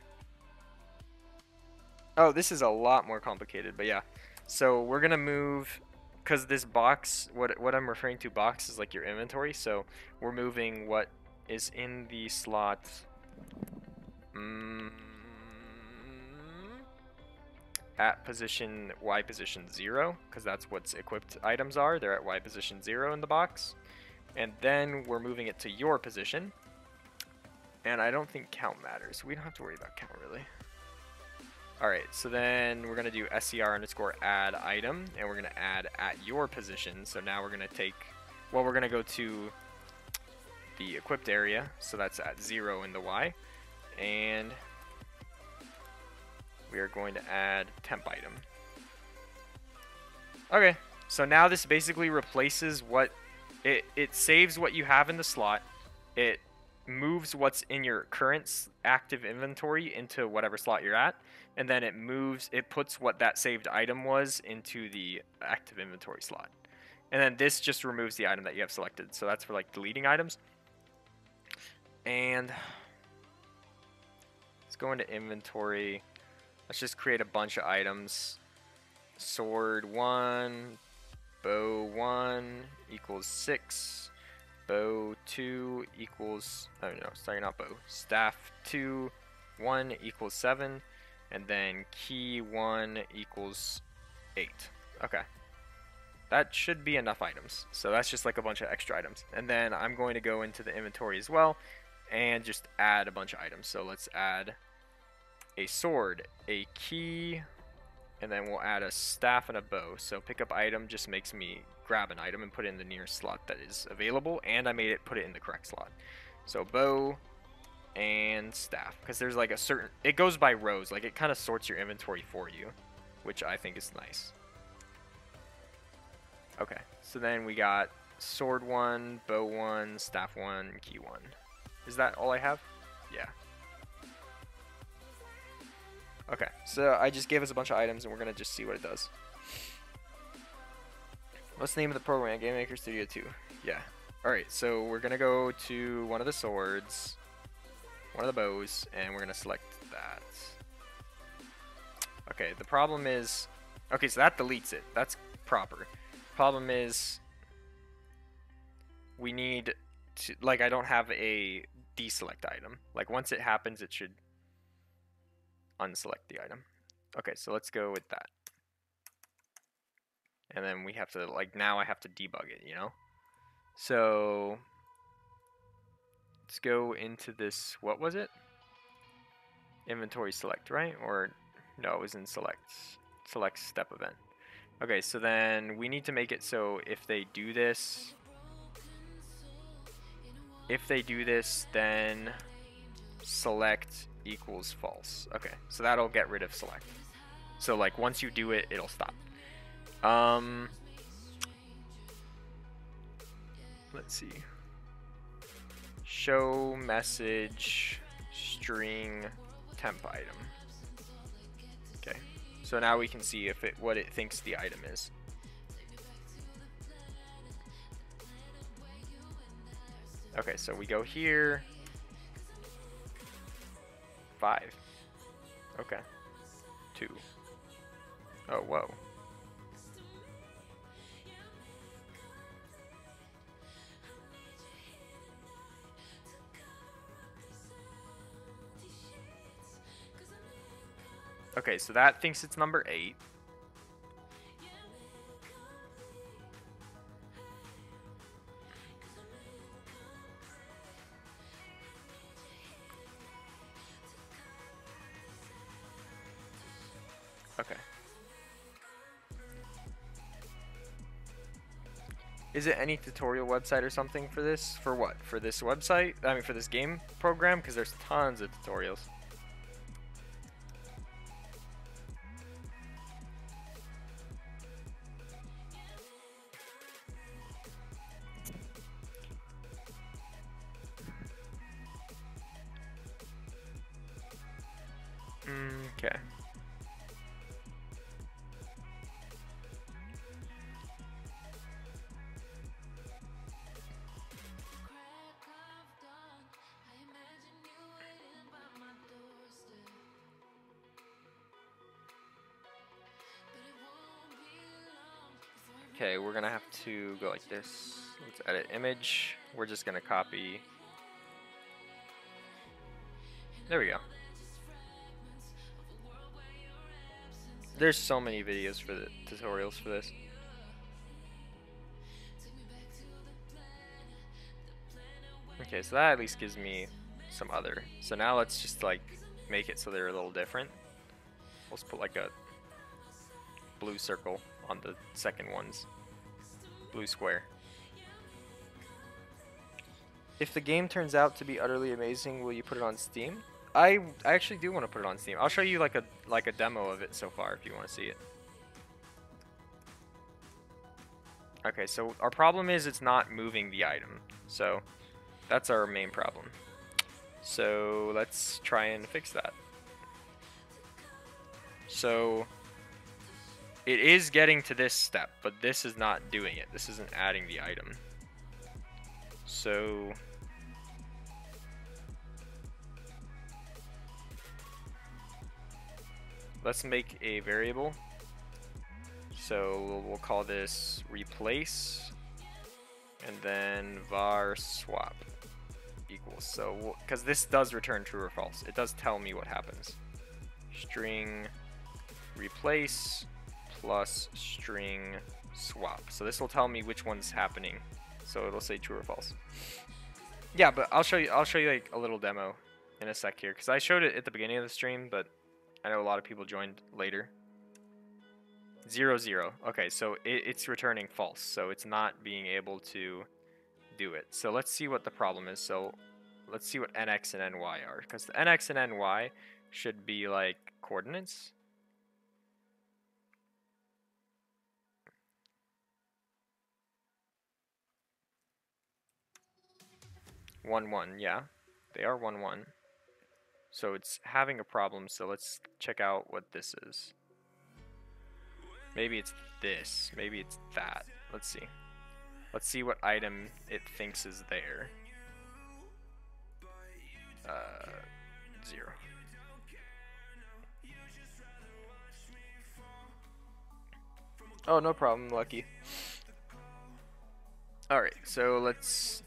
Speaker 1: Oh, this is a lot more complicated, but yeah. So we're gonna move, because this box, what I'm referring to, box, is like your inventory. So we're moving what is in the slot at position y position 0, because that's what's equipped items are. They're at y position 0 in the box. And then we're moving it to your position. And I don't think count matters. We don't have to worry about count, really. Alright, so then we're going to do scr underscore add item, and we're going to add at your position. So now we're going to take, well, we're going to go to the equipped area, so that's at 0 in the y, and we are going to add temp item. Okay, so now this basically replaces what, it saves what you have in the slot, it moves what's in your current active inventory into whatever slot you're at, and then it puts what that saved item was into the active inventory slot. And then this just removes the item that you have selected. So that's for like deleting items. And let's go into inventory. Let's just create a bunch of items. Sword 1, bow 1 equals 6. Bow 2 equals, oh no, sorry, not bow. Staff 2, 1 equals 7, and then key 1 equals 8. Okay. That should be enough items. So that's just like a bunch of extra items. And then I'm going to go into the inventory as well and just add a bunch of items. So let's add a sword, a key, and then we'll add a staff and a bow. So pick up item just makes me grab an item and put it in the nearest slot that is available, and I made it put it in the correct slot. So bow and staff, because there's like a certain, it goes by rows, like it kind of sorts your inventory for you, which I think is nice. Okay, so then we got sword 1, bow 1, staff 1, key 1. Is that all I have? Yeah. Okay, so I just gave us a bunch of items and we're gonna just see what it does. What's the name of the program? Game Maker Studio 2. Yeah. Alright, so we're gonna go to one of the swords, one of the bows, and we're gonna select that. Okay, the problem is, okay, so that deletes it. That's proper. Problem is, we need to, like, I don't have a deselect item. Like, once it happens, it should unselect the item. Okay, so let's go with that. And then we have to, like, now I have to debug it, you know? So let's go into this, what was it? Inventory select, right? Or no, it was in select step event. Okay, so then we need to make it so if they do this, then select equals false. Okay, so that'll get rid of select. So like once you do it, it'll stop. Let's see. Show message string temp item. Okay, so now we can see if what it thinks the item is. Okay, so we go here. 5. Okay. 2. Oh, whoa. Okay, so that thinks it's number 8. Okay. Is it any tutorial website or something for this? For what? For this website? I mean, for this game program? Because there's tons of tutorials. Okay. Okay, we're gonna have to go like this. Let's edit image. We're just gonna copy. There we go. There's so many videos for the tutorials for this. Okay, so that at least gives me some other. So now let's just like make it so they're a little different. Let's put like a blue circle on the second ones. Blue square. If the game turns out to be utterly amazing, will you put it on Steam? I actually do want to put it on Steam. I'll show you like a demo of it so far if you want to see it. Okay, so our problem is it's not moving the item. So that's our main problem. So let's try and fix that. So it is getting to this step, but this is not doing it. This isn't adding the item. So let's make a variable. So we'll call this replace, and then var swap equals. So because this does return true or false, it does tell me what happens. String replace plus string swap. So this will tell me which one's happening. So it'll say true or false. Yeah, but I'll show you like a little demo in a sec here, because I showed it at the beginning of the stream, but I know a lot of people joined later. 0, 0. Okay, so it's returning false, so it's not being able to do it. So let's see what the problem is. So let's see what nx and ny are, because the nx and ny should be like coordinates. One, one, yeah, they are 1, 1. So it's having a problem. So let's check out what this is. Maybe it's this. Maybe it's that. Let's see. Let's see what item it thinks is there. 0. Oh, no problem, Lucky. Alright, so let's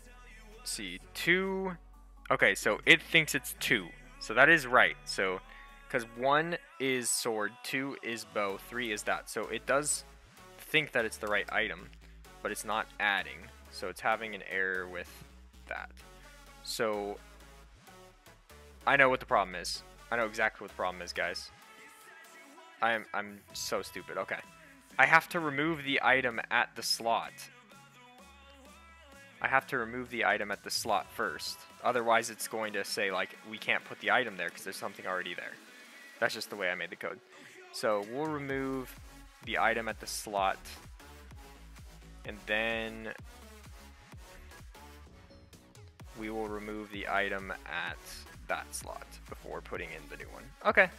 Speaker 1: see. 2. Okay, so it thinks it's 2. So that is right. So, because 1 is sword, 2 is bow, 3 is that. So it does think that it's the right item, but it's not adding. So it's having an error with that. So I know what the problem is. I know exactly what the problem is, guys. I'm so stupid. Okay. I have to remove the item at the slot. I have to remove the item at the slot first. Otherwise, it's going to say, like, we can't put the item there because there's something already there. That's just the way I made the code. So we'll remove the item at the slot. And then we will remove the item at that slot before putting in the new one. Okay.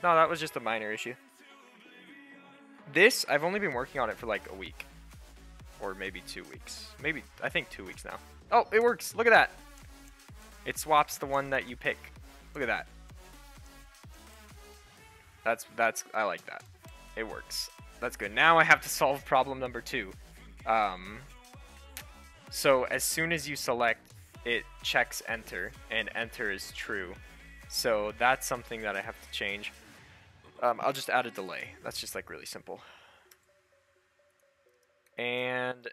Speaker 1: No, that was just a minor issue. This, I've only been working on it for like a week. Or maybe 2 weeks. Maybe, I think 2 weeks now. Oh, it works. Look at that. It swaps the one that you pick. Look at that. That's I like that. It works. That's good. Now I have to solve problem number 2. So as soon as you select, it checks enter, and enter is true. So that's something that I have to change. I'll just add a delay. That's just like really simple. And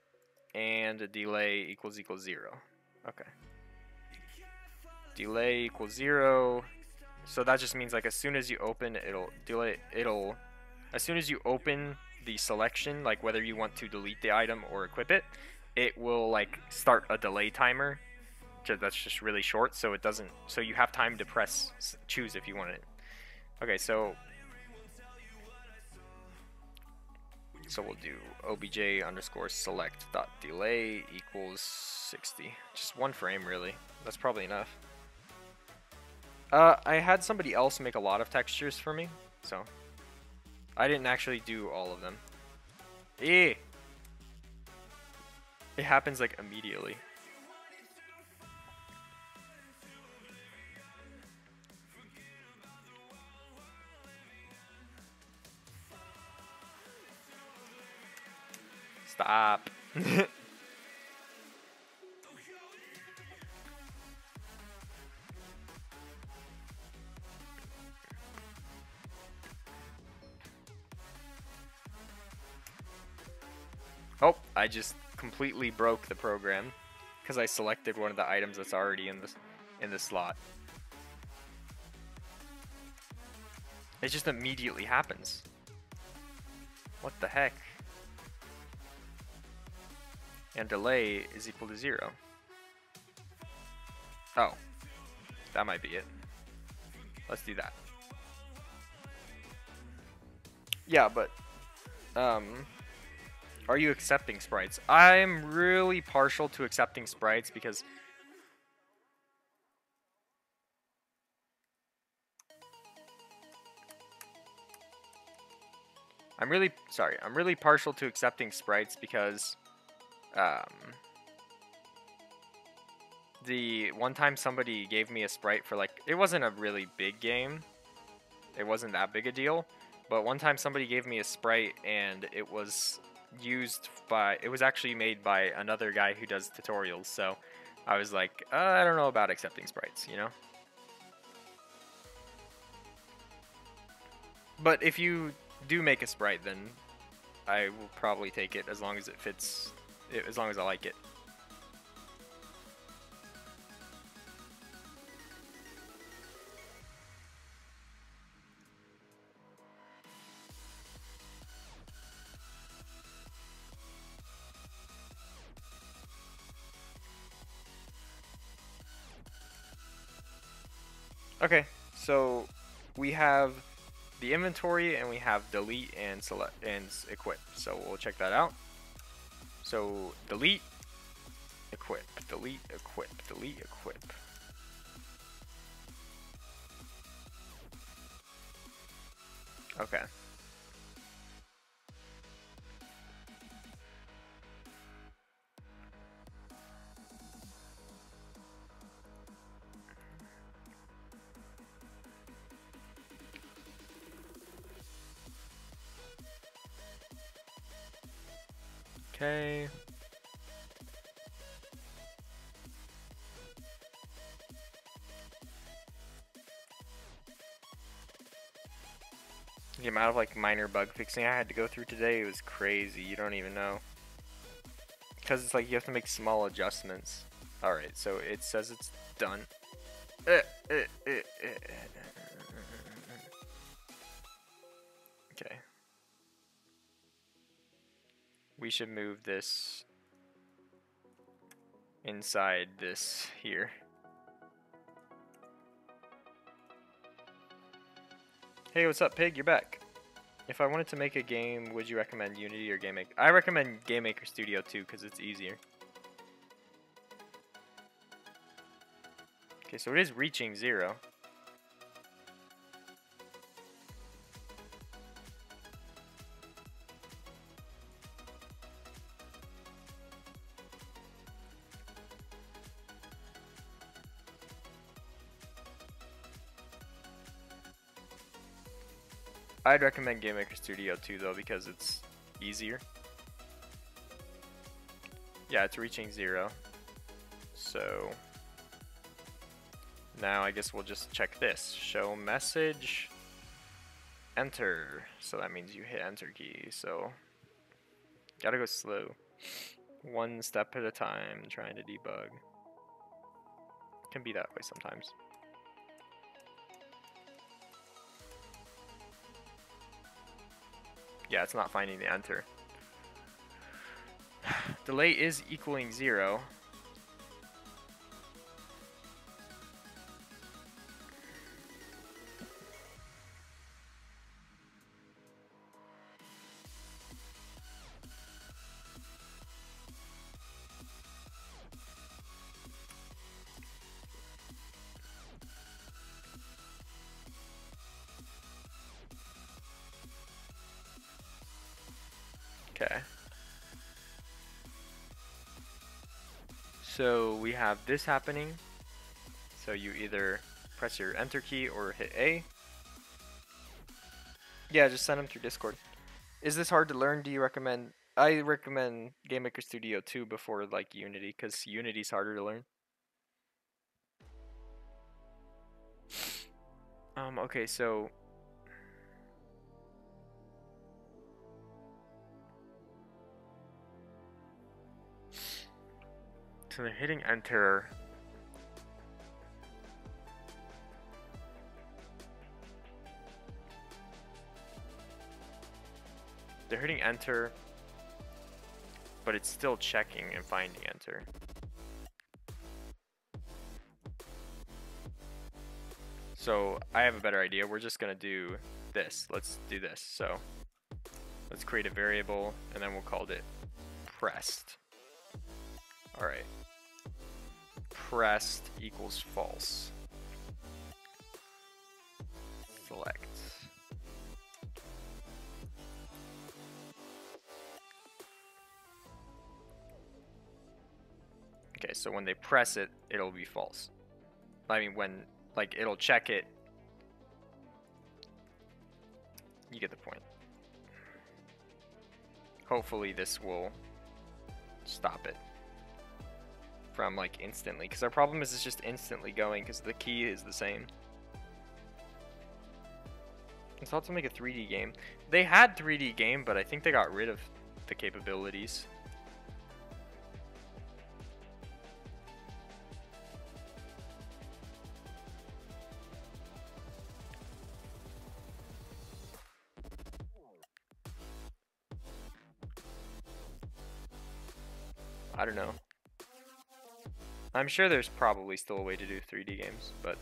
Speaker 1: a delay equals 0. Okay. Delay equals 0. So that just means like as soon as you open, as soon as you open the selection, like whether you want to delete the item or equip it, it will like start a delay timer. That's just really short, so it doesn't. So you have time to choose if you want it. Okay, so we'll do obj underscore select dot delay equals 60. Just one frame, really. That's probably enough. I had somebody else make a lot of textures for me, so I didn't actually do all of them. It happens like immediately. Stop. Oh, I just completely broke the program because I selected one of the items that's already in the slot. It just immediately happens. What the heck? And delay is equal to 0. Oh, that might be it. Let's do that. Yeah, but are you accepting sprites? I'm really partial to accepting sprites because I'm really partial to accepting sprites because the one time somebody gave me a sprite for like, it wasn't a really big game. It wasn't that big a deal, but one time somebody gave me a sprite and it was actually made by another guy who does tutorials, so I was like, I don't know about accepting sprites, you know? But if you do make a sprite, then I will probably take it as long as it fits, as long as I like it. Okay, so we have the inventory and we have delete and select and equip. So we'll check that out. So delete, equip, delete, equip, delete, equip. Okay. Okay. The amount of like minor bug fixing I had to go through today was crazy. You don't even know. Because it's like you have to make small adjustments. Alright, so it says it's done. Okay. We should move this inside this here. Hey, what's up, Pig? You're back. If I wanted to make a game, would you recommend Unity or GameMaker? I recommend GameMaker Studio 2 because it's easier. Okay, so it is reaching 0. I'd recommend GameMaker Studio 2 though because it's easier. Yeah, it's reaching 0. So now I guess we'll just check this. Show message. enter. So that means you hit enter key. So gotta go slow. One step at a time, trying to debug. Can be that way sometimes. Yeah, it's not finding the enter. Delay is equaling 0. Okay. So we have this happening. So you either press your enter key or hit A. Yeah, just send them through Discord. Is this hard to learn? Do you recommend? I recommend Game Maker Studio 2 before like Unity, because Unity's harder to learn. Okay, so they're hitting enter. They're hitting enter, but it's still checking and finding enter. So I have a better idea. We're just gonna do this. Let's do this. So let's create a variable and then we'll call it pressed. All right. Pressed equals false. Select. Okay, so when they press it, it'll be false. I mean, when, like, it'll check it. You get the point. Hopefully this will stop it from, like, instantly. Because our problem is it's just instantly going because the key is the same. It's hard to make a 3D game. They had 3D game, but I think they got rid of the capabilities. I don't know. I'm sure there's probably still a way to do 3D games, but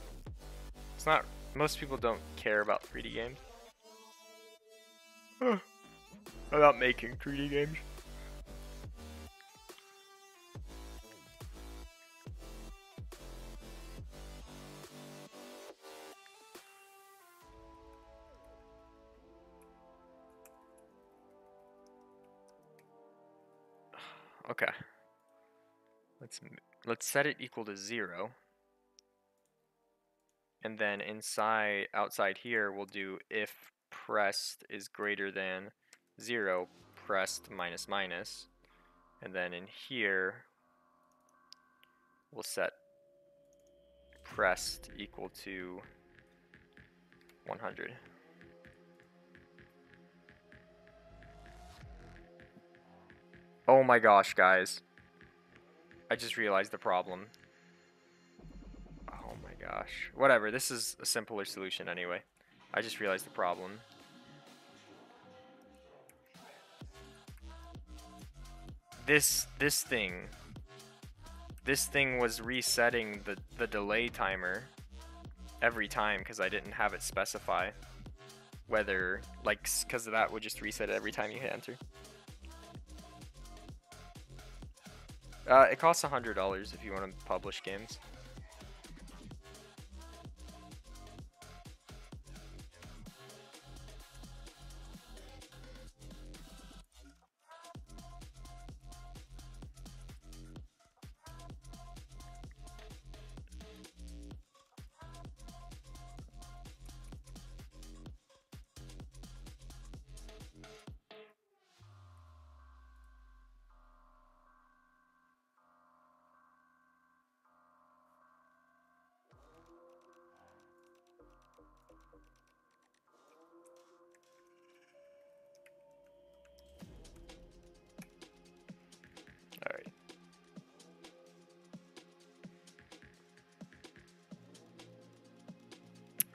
Speaker 1: it's not. Most people don't care about 3D games. About making 3D games. Okay. Let's set it equal to 0. And then outside here, we'll do if pressed is greater than 0, pressed minus minus. And then in here, we'll set pressed equal to 100. Oh my gosh, guys. I just realized the problem. Oh my gosh. Whatever, this is a simpler solution anyway. I just realized the problem. This thing was resetting the delay timer every time because I didn't have it specify whether, like, because of that would just reset it every time you hit enter. It costs $100 if you want to publish games.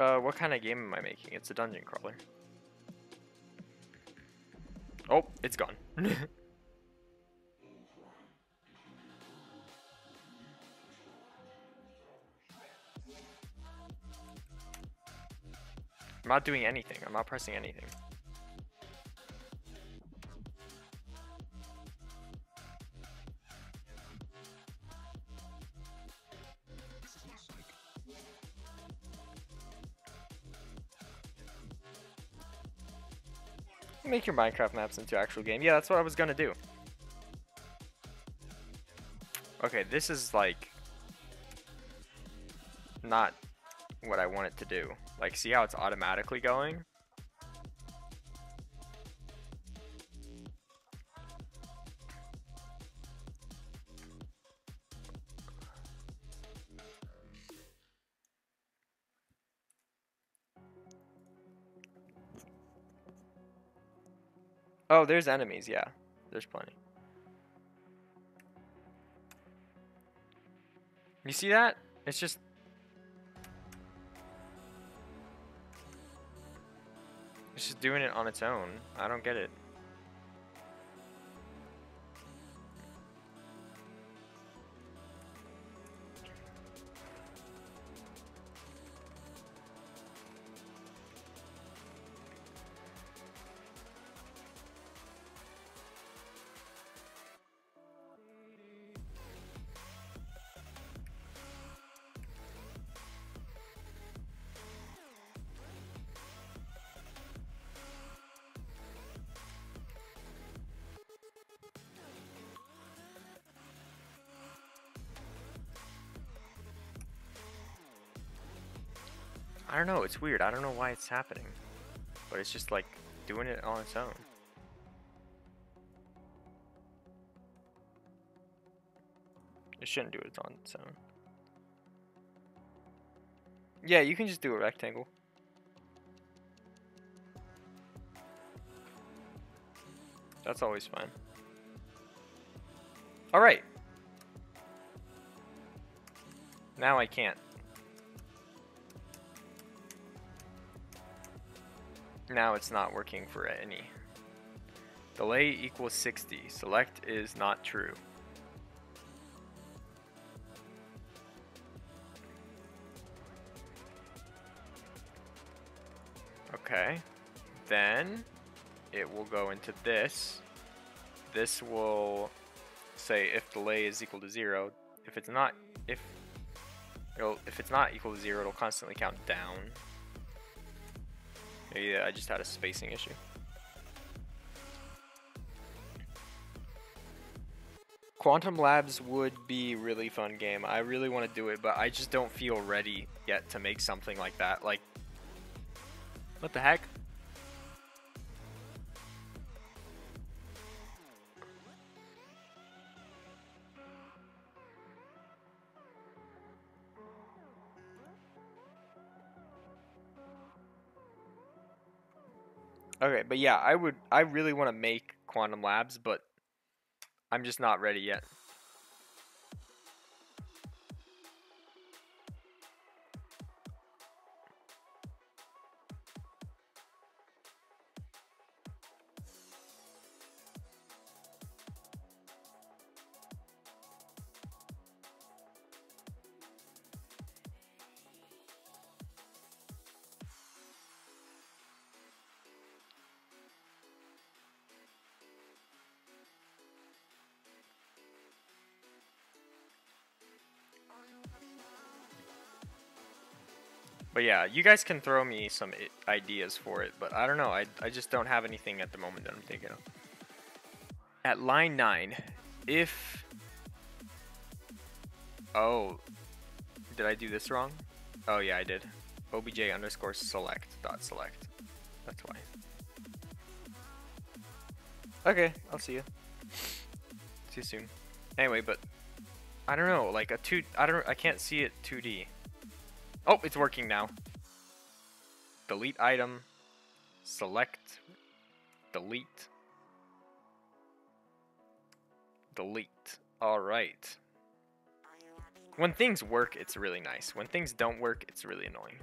Speaker 1: What kind of game am I making? It's a dungeon crawler. Oh, it's gone. I'm not doing anything. I'm not pressing anything. Make your Minecraft maps into actual game. Yeah, that's what I was gonna do. Okay, this is like not what I want it to do. Like, see how it's automatically going? Oh, there's enemies, yeah. There's plenty. You see that? It's just... It's just doing it on its own. I don't get it. I don't know, it's weird. I don't know why it's happening. But it's just like doing it on its own. It shouldn't do it on its own. Yeah, you can just do a rectangle. That's always fine. Alright. Now I can't. Now it's not working for any. Delay equals 60. Select is not true. Okay. Then it will go into this. This will say if delay is equal to 0. If it's not equal to 0, it'll constantly count down. Yeah, I just had a spacing issue. Quantum Labs would be a really fun game. I really want to do it, but I just don't feel ready yet to make something like that. Like, what the heck? Okay, but yeah, I really want to make Quantum Labs, but I'm just not ready yet. But yeah, you guys can throw me some ideas for it, but I don't know. I just don't have anything at the moment that I'm thinking of. At line 9, if... Oh, did I do this wrong? Oh yeah, I did. obj underscore select dot select. That's why. Okay, I'll see you. See you soon. Anyway, but I don't know, like I can't see it 2D. Oh, it's working now. Delete item, select, delete, delete. All right. When things work, it's really nice. When things don't work, it's really annoying.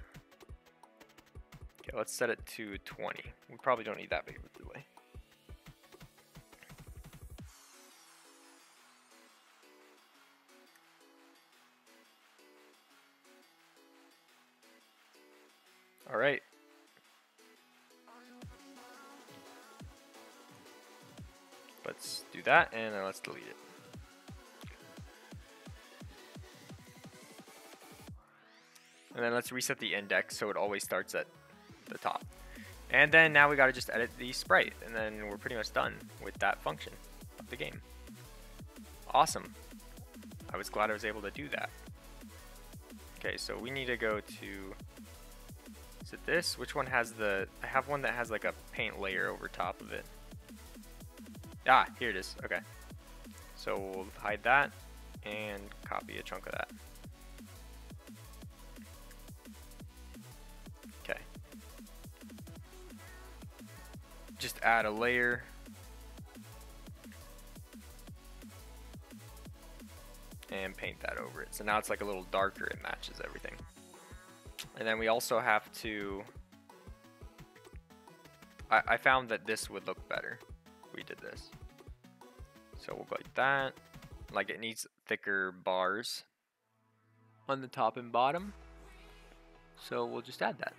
Speaker 1: Okay, let's set it to 20. We probably don't need that big of a delay. All right. Let's do that, and then let's delete it. And then let's reset the index so it always starts at the top. And then now we gotta just edit the sprite, and then we're pretty much done with that function of the game. Awesome. I was glad I was able to do that. Okay, so we need to go to, is it this? Which one has the, I have one that has like a paint layer over top of it. Ah, here it is, okay. So we'll hide that and copy a chunk of that. Okay. Just add a layer. And paint that over it. So now it's like a little darker, it matches everything. And then we also have to, I found that this would look better if we did this. So we'll go like that. Like it needs thicker bars on the top and bottom. So we'll just add that.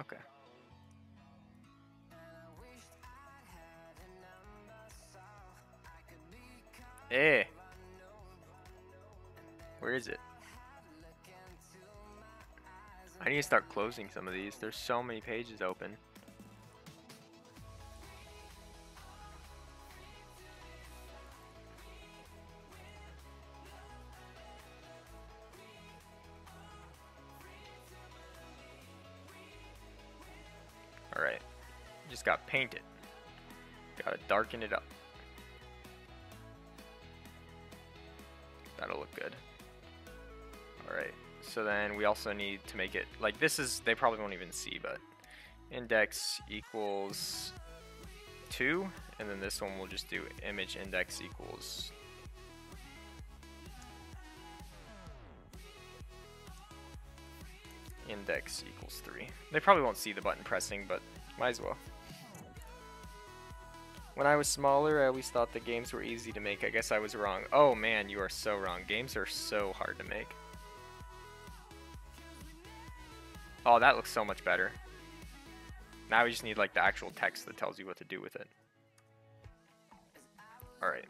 Speaker 1: Okay. Eh. Where is it? I need to start closing some of these. There's so many pages open. Alright. Just got painted. Gotta darken it up. That'll look good. Alright. So then we also need to make it, like this is, they probably won't even see, but index equals 2, and then this one we'll just do image index equals index equals 3. They probably won't see the button pressing, but might as well. When I was smaller, I always thought the games were easy to make. I guess I was wrong. Oh man, you are so wrong. Games are so hard to make. Oh, that looks so much better. Now we just need like the actual text that tells you what to do with it. Alright.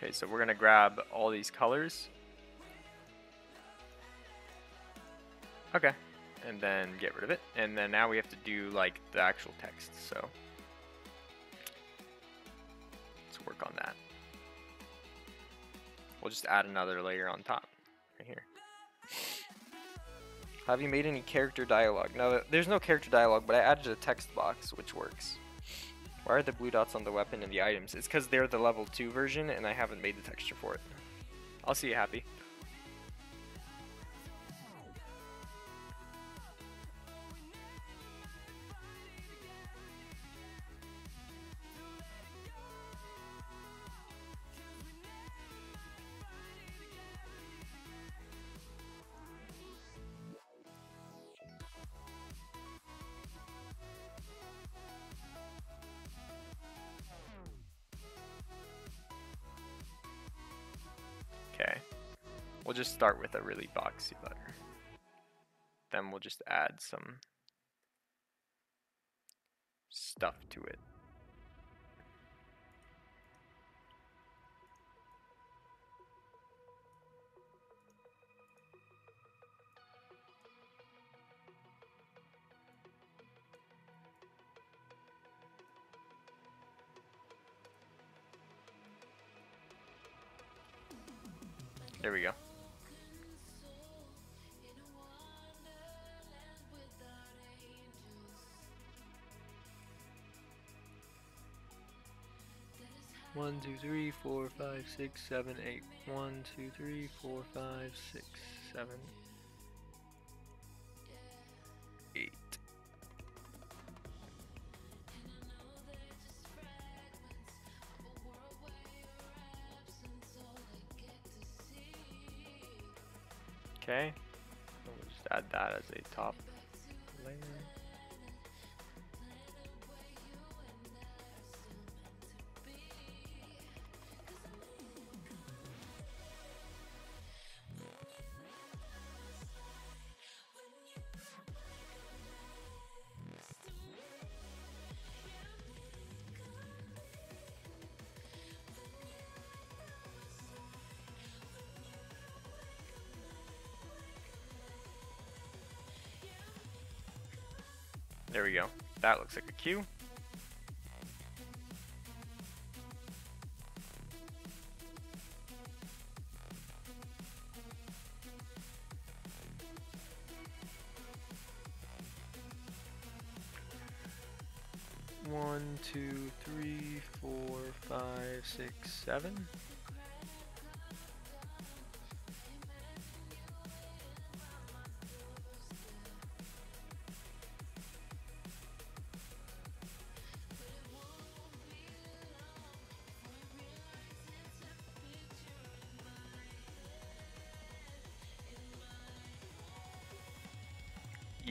Speaker 1: Okay, so we're gonna grab all these colors. Okay, and then get rid of it. And then now we have to do like the actual text, so let's work on that. We'll just add another layer on top, right here. Have you made any character dialogue? No, there's no character dialogue, but I added a text box, which works. Why are the blue dots on the weapon and the items? It's because they're the level 2 version and I haven't made the texture for it. I'll see you happy. Okay, we'll just start with a really boxy letter. then we'll just add some stuff to it. There we go. One, two, three, four, five, six, seven, eight. 1, 2, 3, 4, 5, 6, 7, 8. Okay, so we'll just add that as a top layer. There we go. That looks like a Q. One, two, three, 4, 5, 6, 7.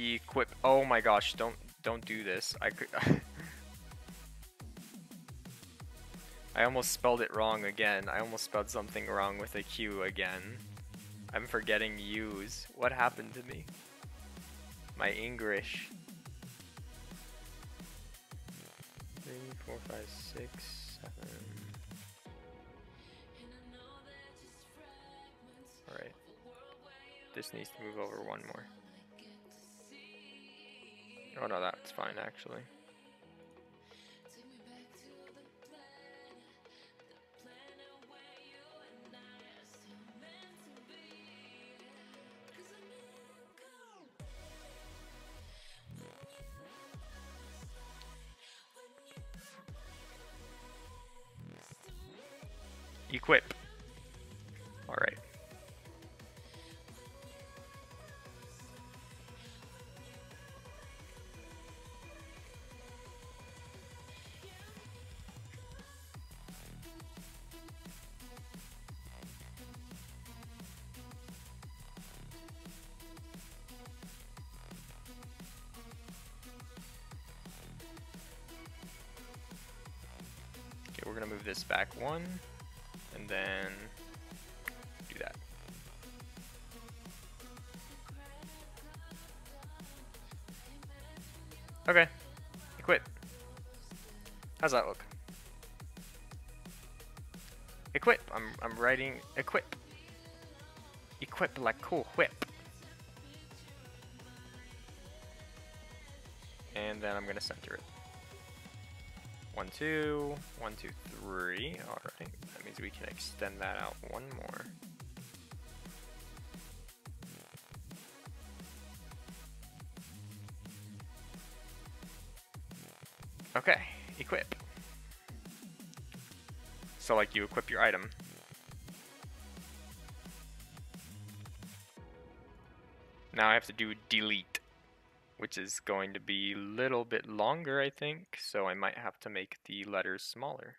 Speaker 1: Equip. Oh my gosh, don't do this. I could I almost spelled it wrong again. I almost spelled something wrong with a Q again. I'm forgetting U's. What happened to me? My English. 3, 4, 5, 6, 7. Alright. This needs to move over one more. Oh no, that's fine actually. Equip. Alright. Okay, we're gonna move this back one, and then do that. Okay, equip. How's that look? Equip. I'm writing equip. Equip like cool whip. And then I'm gonna center it. 1, 2, 1, 2, 3. Alright, that means we can extend that out one more. Okay, equip. So like you equip your item. Now I have to do delete, which is going to be a little bit longer, I think, so I might have to make the letters smaller.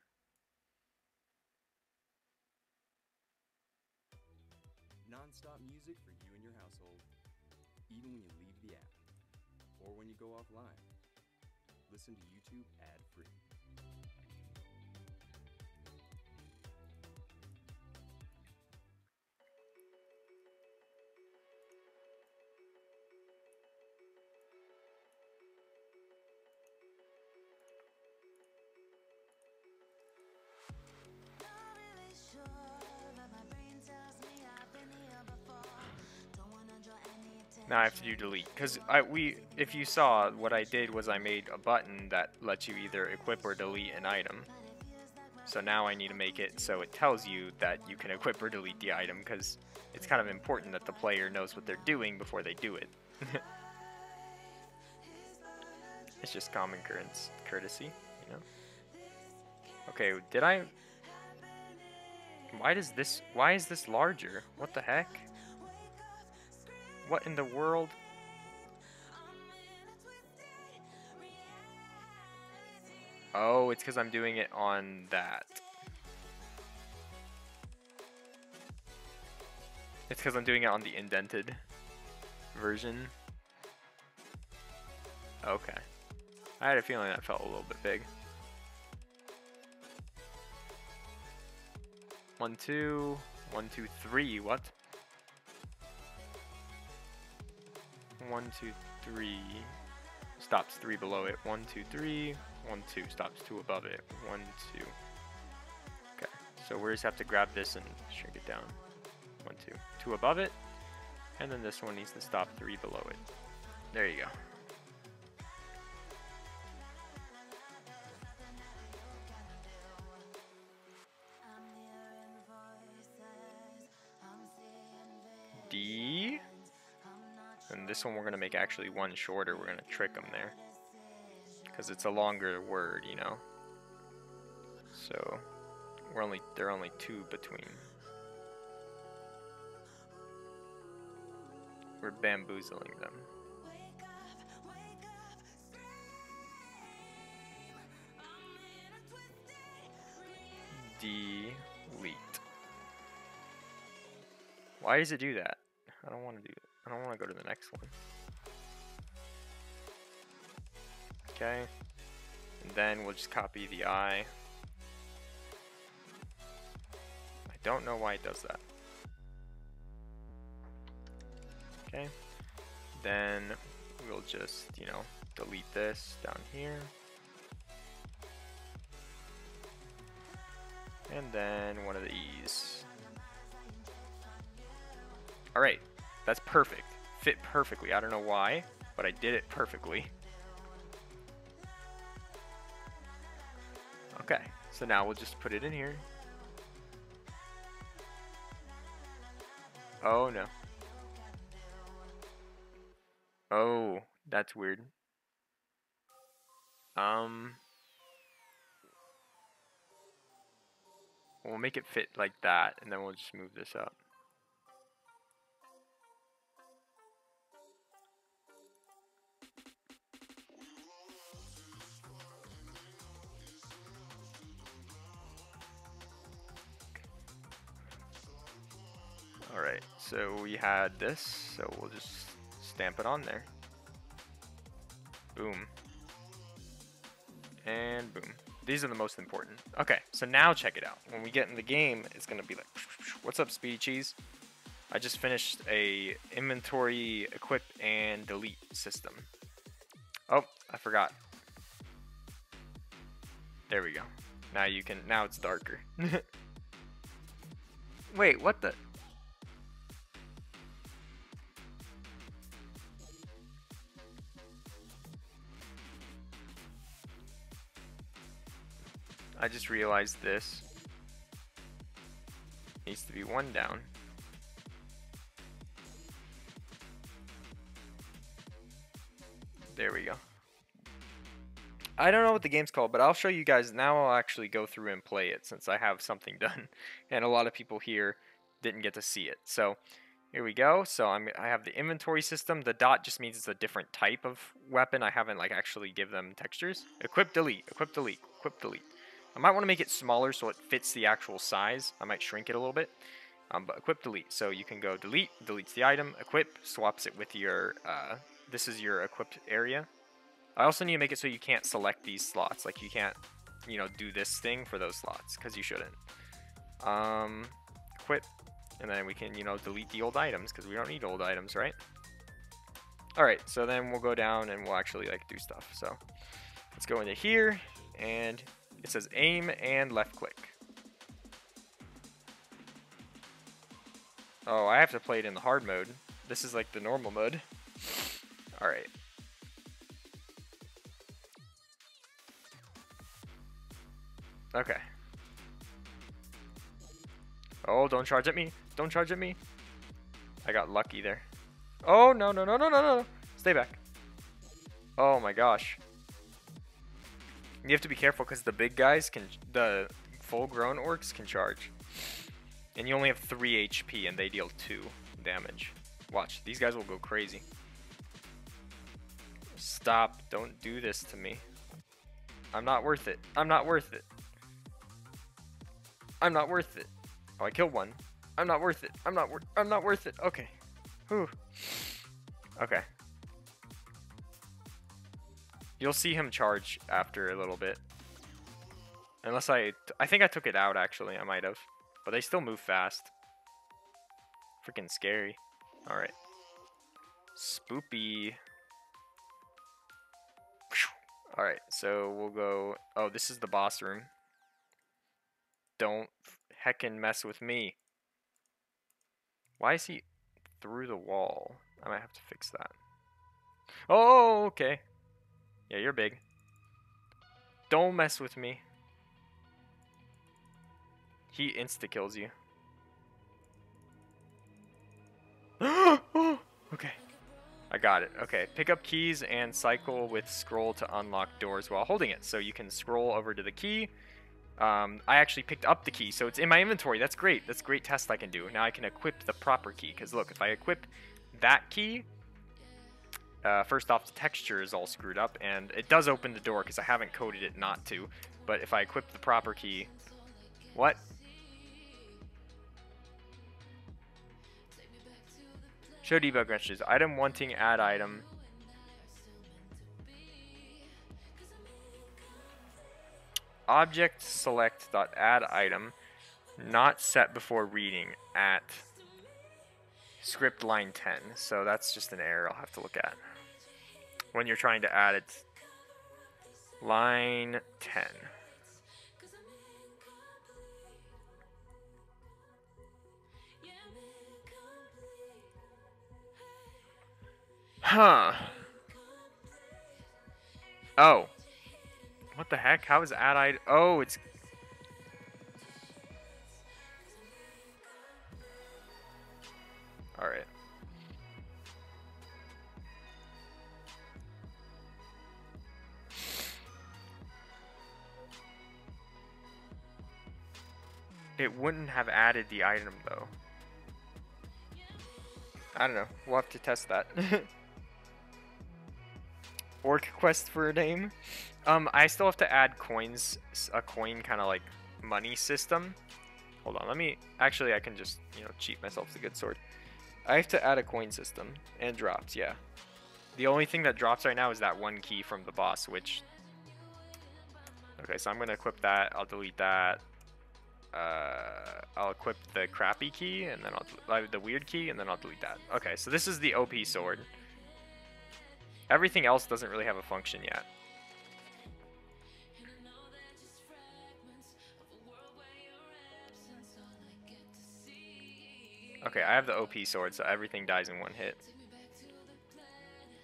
Speaker 3: Non-stop music for you and your household, even when you leave the app or when you go offline. Listen to YouTube ad-free.
Speaker 1: Now I have to do delete, because if you saw, what I did was I made a button that lets you either equip or delete an item. So now I need to make it so it tells you that you can equip or delete the item, because it's kind of important that the player knows what they're doing before they do it. It's just common courtesy, you know? Okay, why is this larger? What the heck? What in the world? Oh, it's because I'm doing it on that. It's because I'm doing it on the indented version. Okay. I had a feeling that felt a little bit big. 1, 2, 1, 2, 3. What? 1, 2, 3. Stops 3 below it. 1, 2, 3. 1, 2. Stops 2 above it. 1, 2. Okay. So we just have to grab this and shrink it down. 1, 2. 2 above it. And then this one needs to stop 3 below it. There you go. D. And this one we're going to make actually one shorter. We're going to trick them there. Because it's a longer word, you know. So there are only 2 between. We're bamboozling them. Delete. Why does it do that? I don't want to do it. I don't want to go to the next one. Okay. And then we'll just copy the I. I don't know why it does that. Okay. Then we'll just, you know, delete this down here. And then one of these. Alright, that's perfect. Fit perfectly. I don't know why, but I did it perfectly. Okay, so now we'll just put it in here. Oh no. Oh, that's weird. We'll make it fit like that, and then we'll just move this up. Alright, so we had this, so we'll just stamp it on there. Boom. And boom. These are the most important. Okay, so now check it out. When we get in the game, it's going to be like, what's up, Speedy Cheese? I just finished a inventory, equip, and delete system. Oh, I forgot. There we go. Now you can, now it's darker. Wait, what the? I just realized this needs to be 1 down. There we go. I don't know what the game's called, but I'll show you guys. Now I'll actually go through and play it since I have something done. And a lot of people here didn't get to see it. So here we go. So I have the inventory system. The dot just means it's a different type of weapon. I haven't like actually give them textures. Equip, delete, equip, delete, equip, delete. I might want to make it smaller so it fits the actual size. I might shrink it a little bit. But equip, delete. So you can go delete, deletes the item. Equip, swaps it with your, this is your equipped area. I also need to make it so you can't select these slots. Like you can't, you know, do this thing for those slots because you shouldn't. Equip, and then we can, you know, delete the old items because we don't need old items, right? Alright, so then we'll go down and we'll actually like do stuff. So let's go into here and it says aim and left click. Oh, I have to play it in the hard mode. This is like the normal mode. Alright. Okay. Oh, don't charge at me. Don't charge at me. I got lucky there. Oh, no, no, no, no, no, no. Stay back. Oh my gosh. You have to be careful because the big guys can, the full-grown orcs can charge. And you only have 3 HP and they deal 2 damage. Watch, these guys will go crazy. Stop, don't do this to me. I'm not worth it. I'm not worth it. I'm not worth it. Oh, I killed one. I'm not worth it. I'm not worth it. Okay. Whew. Okay. You'll see him charge after a little bit. Unless I think I took it out actually. I might have. But they still move fast. Freaking scary. Alright. Spoopy. Alright, so we'll go... Oh, this is the boss room. Don't heckin' mess with me. Why is he through the wall? I might have to fix that. Oh, okay. Yeah, you're big. Don't mess with me. He insta-kills you. Okay. I got it. Okay, pick up keys and cycle with scroll to unlock doors while holding it. So you can scroll over to the key. I actually picked up the key, so it's in my inventory. That's great. That's a great test I can do. Now I can equip the proper key, because look, if I equip that key, first off, the texture is all screwed up, and it does open the door, because I haven't coded it not to. But if I equip the proper key... What? Show debug messages. Item wanting, add item. Object select dot add item not set before reading at script line 10. So that's just an error I'll have to look at when you're trying to add it. Line 10. Huh. Oh. What the heck? How is add item? Oh, it's... Alright. It wouldn't have added the item, though. I don't know. We'll have to test that. Orc quest for a name. I still have to add coins, a coin kind of like money system. Hold on, let me, actually I can just, you know, cheat myself with a good sword. I have to add a coin system, and drops, yeah. The only thing that drops right now is that one key from the boss, which, okay, so I'm going to equip that, I'll delete that. I'll equip the crappy key, and then I'll, the weird key, and then I'll delete that. Okay, so this is the OP sword. Everything else doesn't really have a function yet. Okay, I have the OP sword, so everything dies in one hit.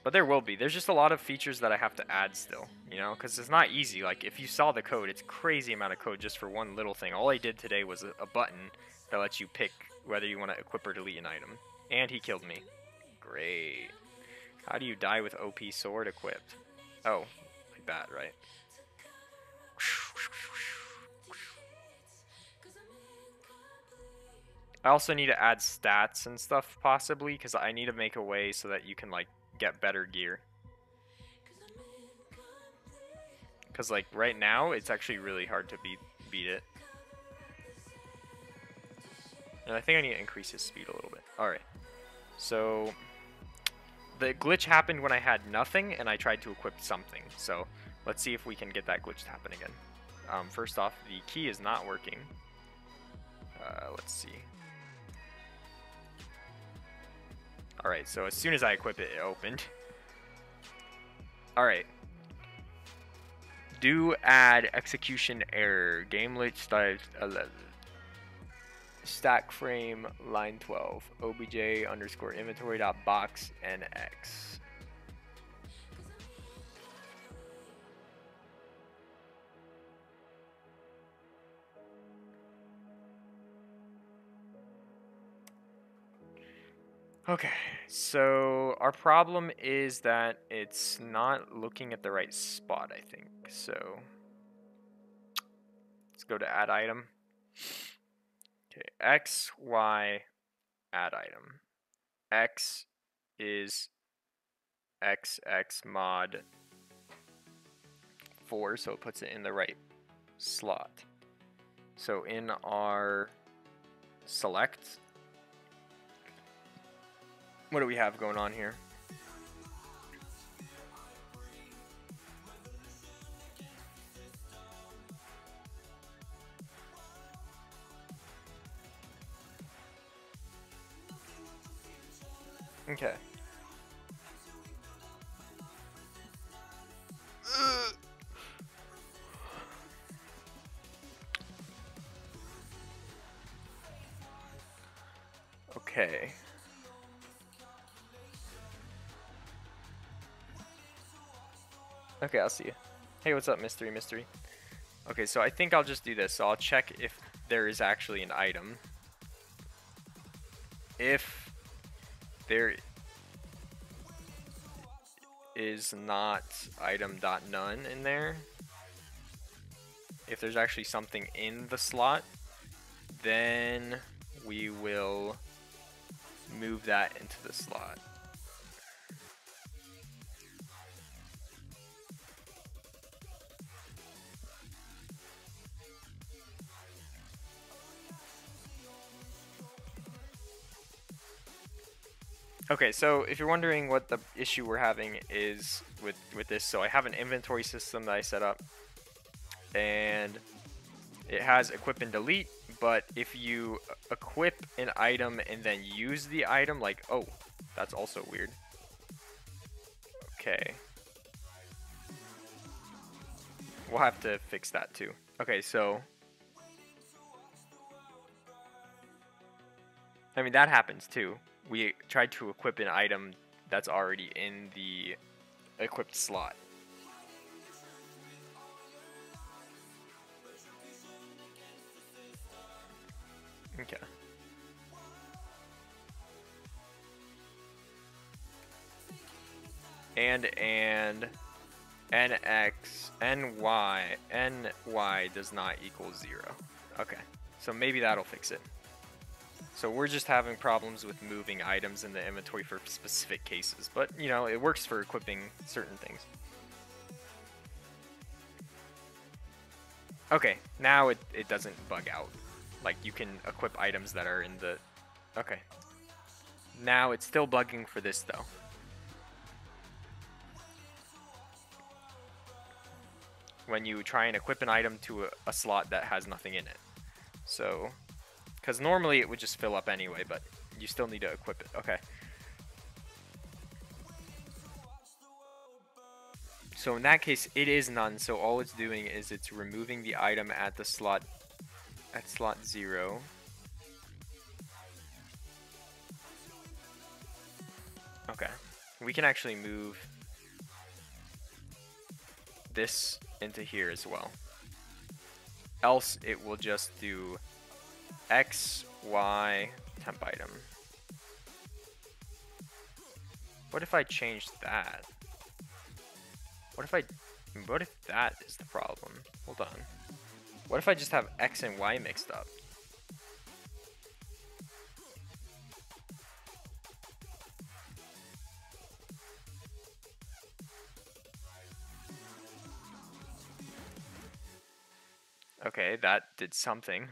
Speaker 1: But there will be. There's just a lot of features that I have to add still, you know? Because it's not easy. Like, if you saw the code, it's crazy amount of code just for one little thing. All I did today was a button that lets you pick whether you want to equip or delete an item. And he killed me. Great. How do you die with OP sword equipped? Oh, like that, right? I also need to add stats and stuff, possibly, because I need to make a way so that you can, like, get better gear. Because, like, right now, it's actually really hard to beat it. And I think I need to increase his speed a little bit. Alright. So, the glitch happened when I had nothing, and I tried to equip something. So, let's see if we can get that glitch to happen again. First off, the key is not working. Let's see. Alright, so as soon as I equip it, it opened. Alright. Do add execution error. Game glitch starts 11. stack frame line 12 obj underscore inventory dot box nx. Okay, so our problem is that it's not looking at the right spot, I think. So let's go to add item. Okay, x, y, add item. X is xx mod 4, so it puts it in the right slot. So in our select, what do we have going on here? Okay. Okay. Okay, I'll see you. Hey, what's up, Mystery? Okay, so I think I'll just do this. So I'll check if there is actually an item. If there is not item.none in there, if there's actually something in the slot, then we will move that into the slot. Okay, so if you're wondering what the issue we're having is with this, so I have an inventory system that I set up, and it has equip and delete, but if you equip an item and then use the item, like, oh, that's also weird. Okay. We'll have to fix that too. Okay, so I mean, that happens too. We tried to equip an item that's already in the equipped slot. Okay. And nx ny does not equal 0. Okay, so maybe that'll fix it. So we're just having problems with moving items in the inventory for specific cases, but you know, it works for equipping certain things. Okay, now it doesn't bug out. Like, you can equip items that are in the... Okay. Now it's still bugging for this though. When you try and equip an item to a slot that has nothing in it. So, because normally it would just fill up anyway, but you still need to equip it. Okay. So in that case, it is none. So all it's doing is it's removing the item at the slot, at slot 0. Okay. We can actually move this into here as well. Else it will just do X, Y, temp item. What if I changed that? What if that is the problem? Hold on. What if I just have X and Y mixed up? Okay, that did something.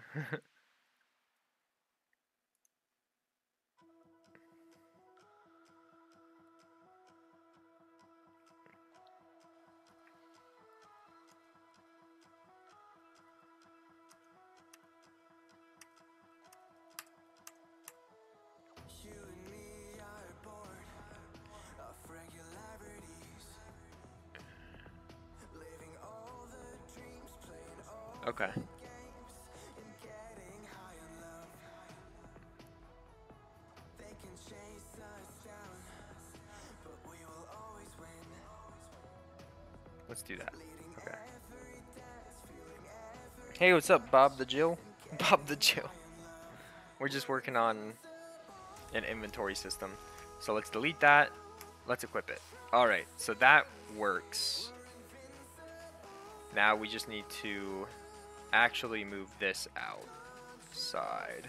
Speaker 1: Okay. let's do that. Okay. Hey, what's up, Bob the Jill? Bob the Jill. We're just working on an inventory system. So let's delete that. Let's equip it. All right, so that works. Now we just need to actually move this outside.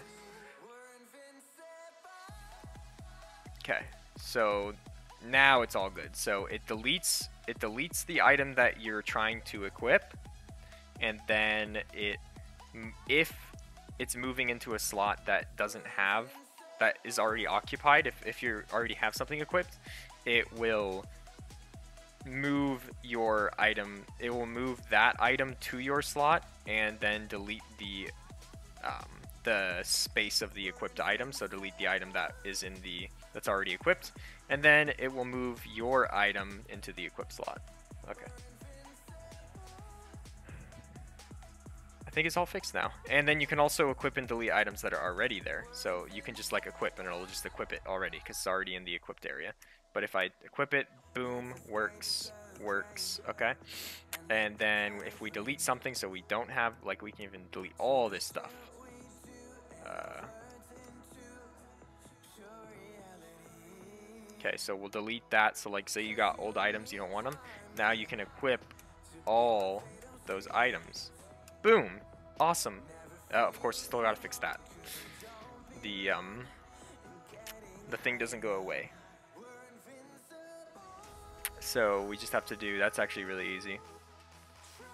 Speaker 1: Okay, so now it's all good. So it deletes the item that you're trying to equip, and then if it's moving into a slot that is already occupied, if you already have something equipped, it will move your item. It will move that item to your slot and then delete the space of the equipped item. So delete the item that is that's already equipped, and then it will move your item into the equipped slot. Okay. I think it's all fixed now. And then you can also equip and delete items that are already there. So you can just like equip and it'll just equip it already because it's already in the equipped area. But if I equip it, boom, works, okay? And then if we delete something so we don't have, like we can even delete all this stuff. Okay, so we'll delete that. So like say you got old items, you don't want them. Now you can equip all those items. Boom! Awesome. Of course, still gotta fix that. The thing doesn't go away. So we just have to do, that's actually really easy.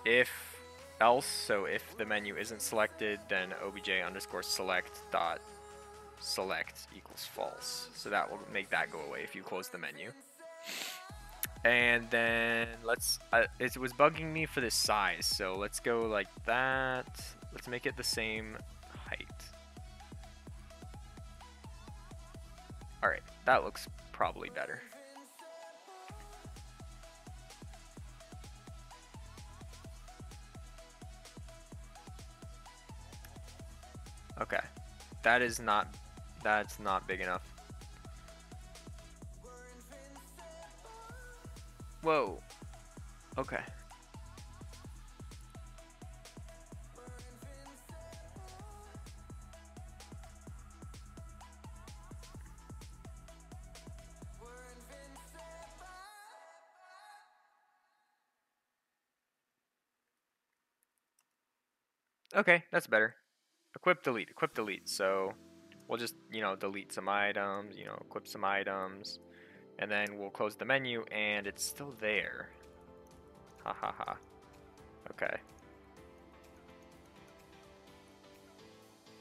Speaker 1: If else, so if the menu isn't selected, then obj_select equals false. So that will make that go away if you close the menu. And then it was bugging me for this size, so let's go like that. Let's make it the same height. Alright, that looks probably better. Okay, that's not big enough. Whoa. Okay. Okay, that's better. Equip, delete. So we'll just, delete some items, equip some items, and then we'll close the menu and it's still there. Ha ha ha. Okay.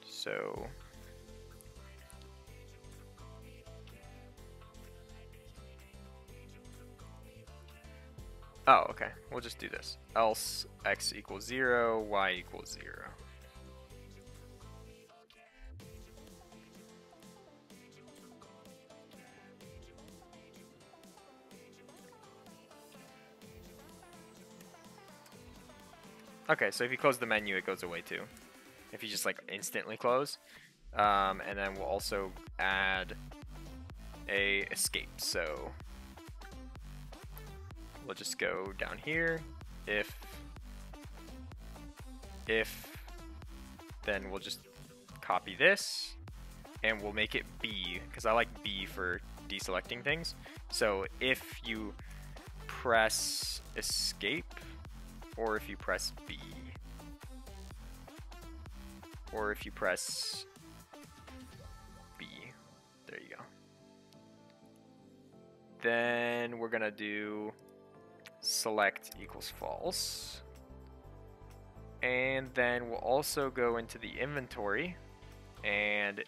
Speaker 1: So oh, okay. We'll just do this. Else x equals 0, y equals 0. Okay, so if you close the menu, it goes away too. If you just like instantly close. And then we'll also add a escape. So we'll just go down here. If, then we'll just copy this and we'll make it B, because I like B for deselecting things. So if you press escape, or if you press B, or if you press B, there you go. Then we're gonna do select equals false. And then we'll also go into the inventory, and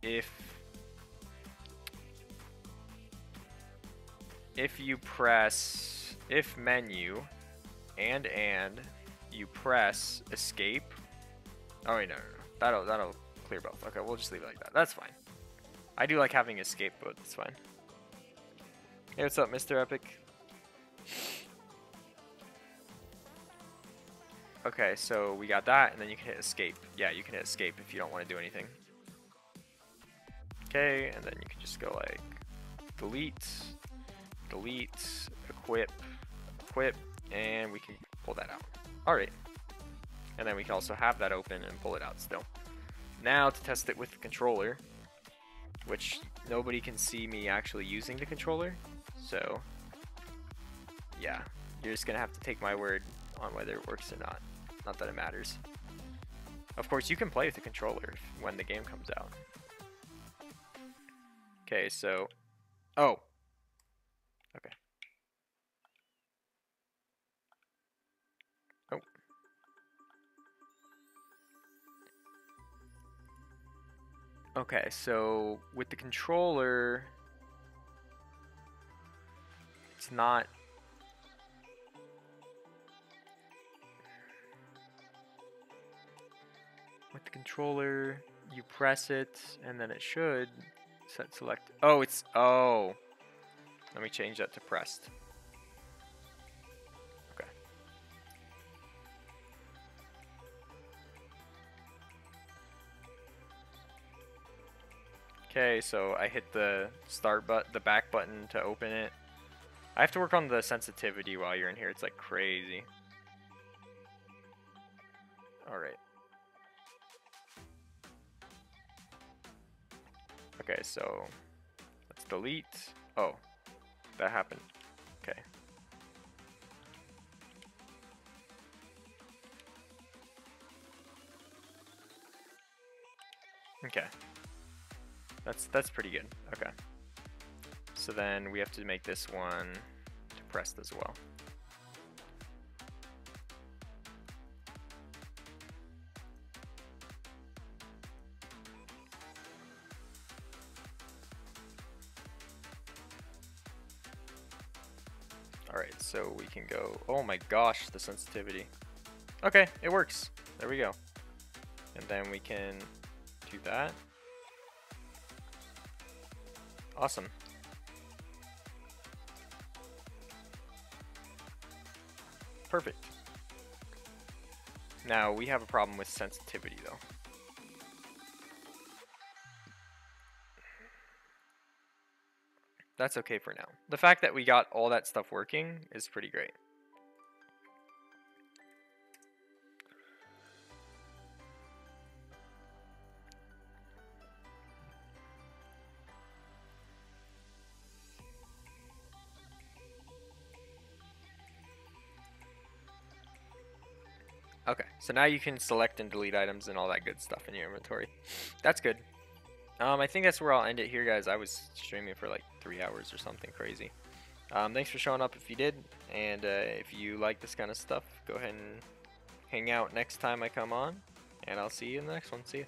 Speaker 1: if you press, if menu and you press escape. Oh wait, no. That'll clear both. Okay, we'll just leave it like that. That's fine. I do like having escape, but it's fine. Hey, what's up, Mr. Epic? Okay, so we got that, and then you can hit escape. Yeah, you can hit escape if you don't want to do anything. Okay, and then you can just go like delete, equip, and we can pull that out. Alright. And then we can also have that open and pull it out still. Now to test it with the controller, which nobody can see me actually using the controller. So yeah, you're just gonna have to take my word on whether it works or not. Not that it matters. Of course, you can play with the controller when the game comes out. Okay, so... Oh! Okay. Oh. Okay, so with the controller... It's not... With the controller, you press it, and then it should set select. Oh, it's... Oh! Let me change that to pressed. Okay. Okay, so I hit the the back button to open it. I have to work on the sensitivity while you're in here. It's like crazy. Alright. Okay, so let's delete. Oh, that happened. Okay. Okay. That's pretty good. Okay. So then we have to make this one depressed as well. Alright, so we can go... Oh my gosh, the sensitivity. Okay, it works. There we go. And then we can do that. Awesome. Perfect. Now, we have a problem with sensitivity, though. That's okay for now. The fact that we got all that stuff working is pretty great. Okay, so now you can select and delete items and all that good stuff in your inventory. That's good. I think that's where I'll end it here, guys. I was streaming for like 3 hours or something crazy. Thanks for showing up if you did, and if you like this kind of stuff, go ahead and hang out next time I come on, and I'll see you in the next one. See ya.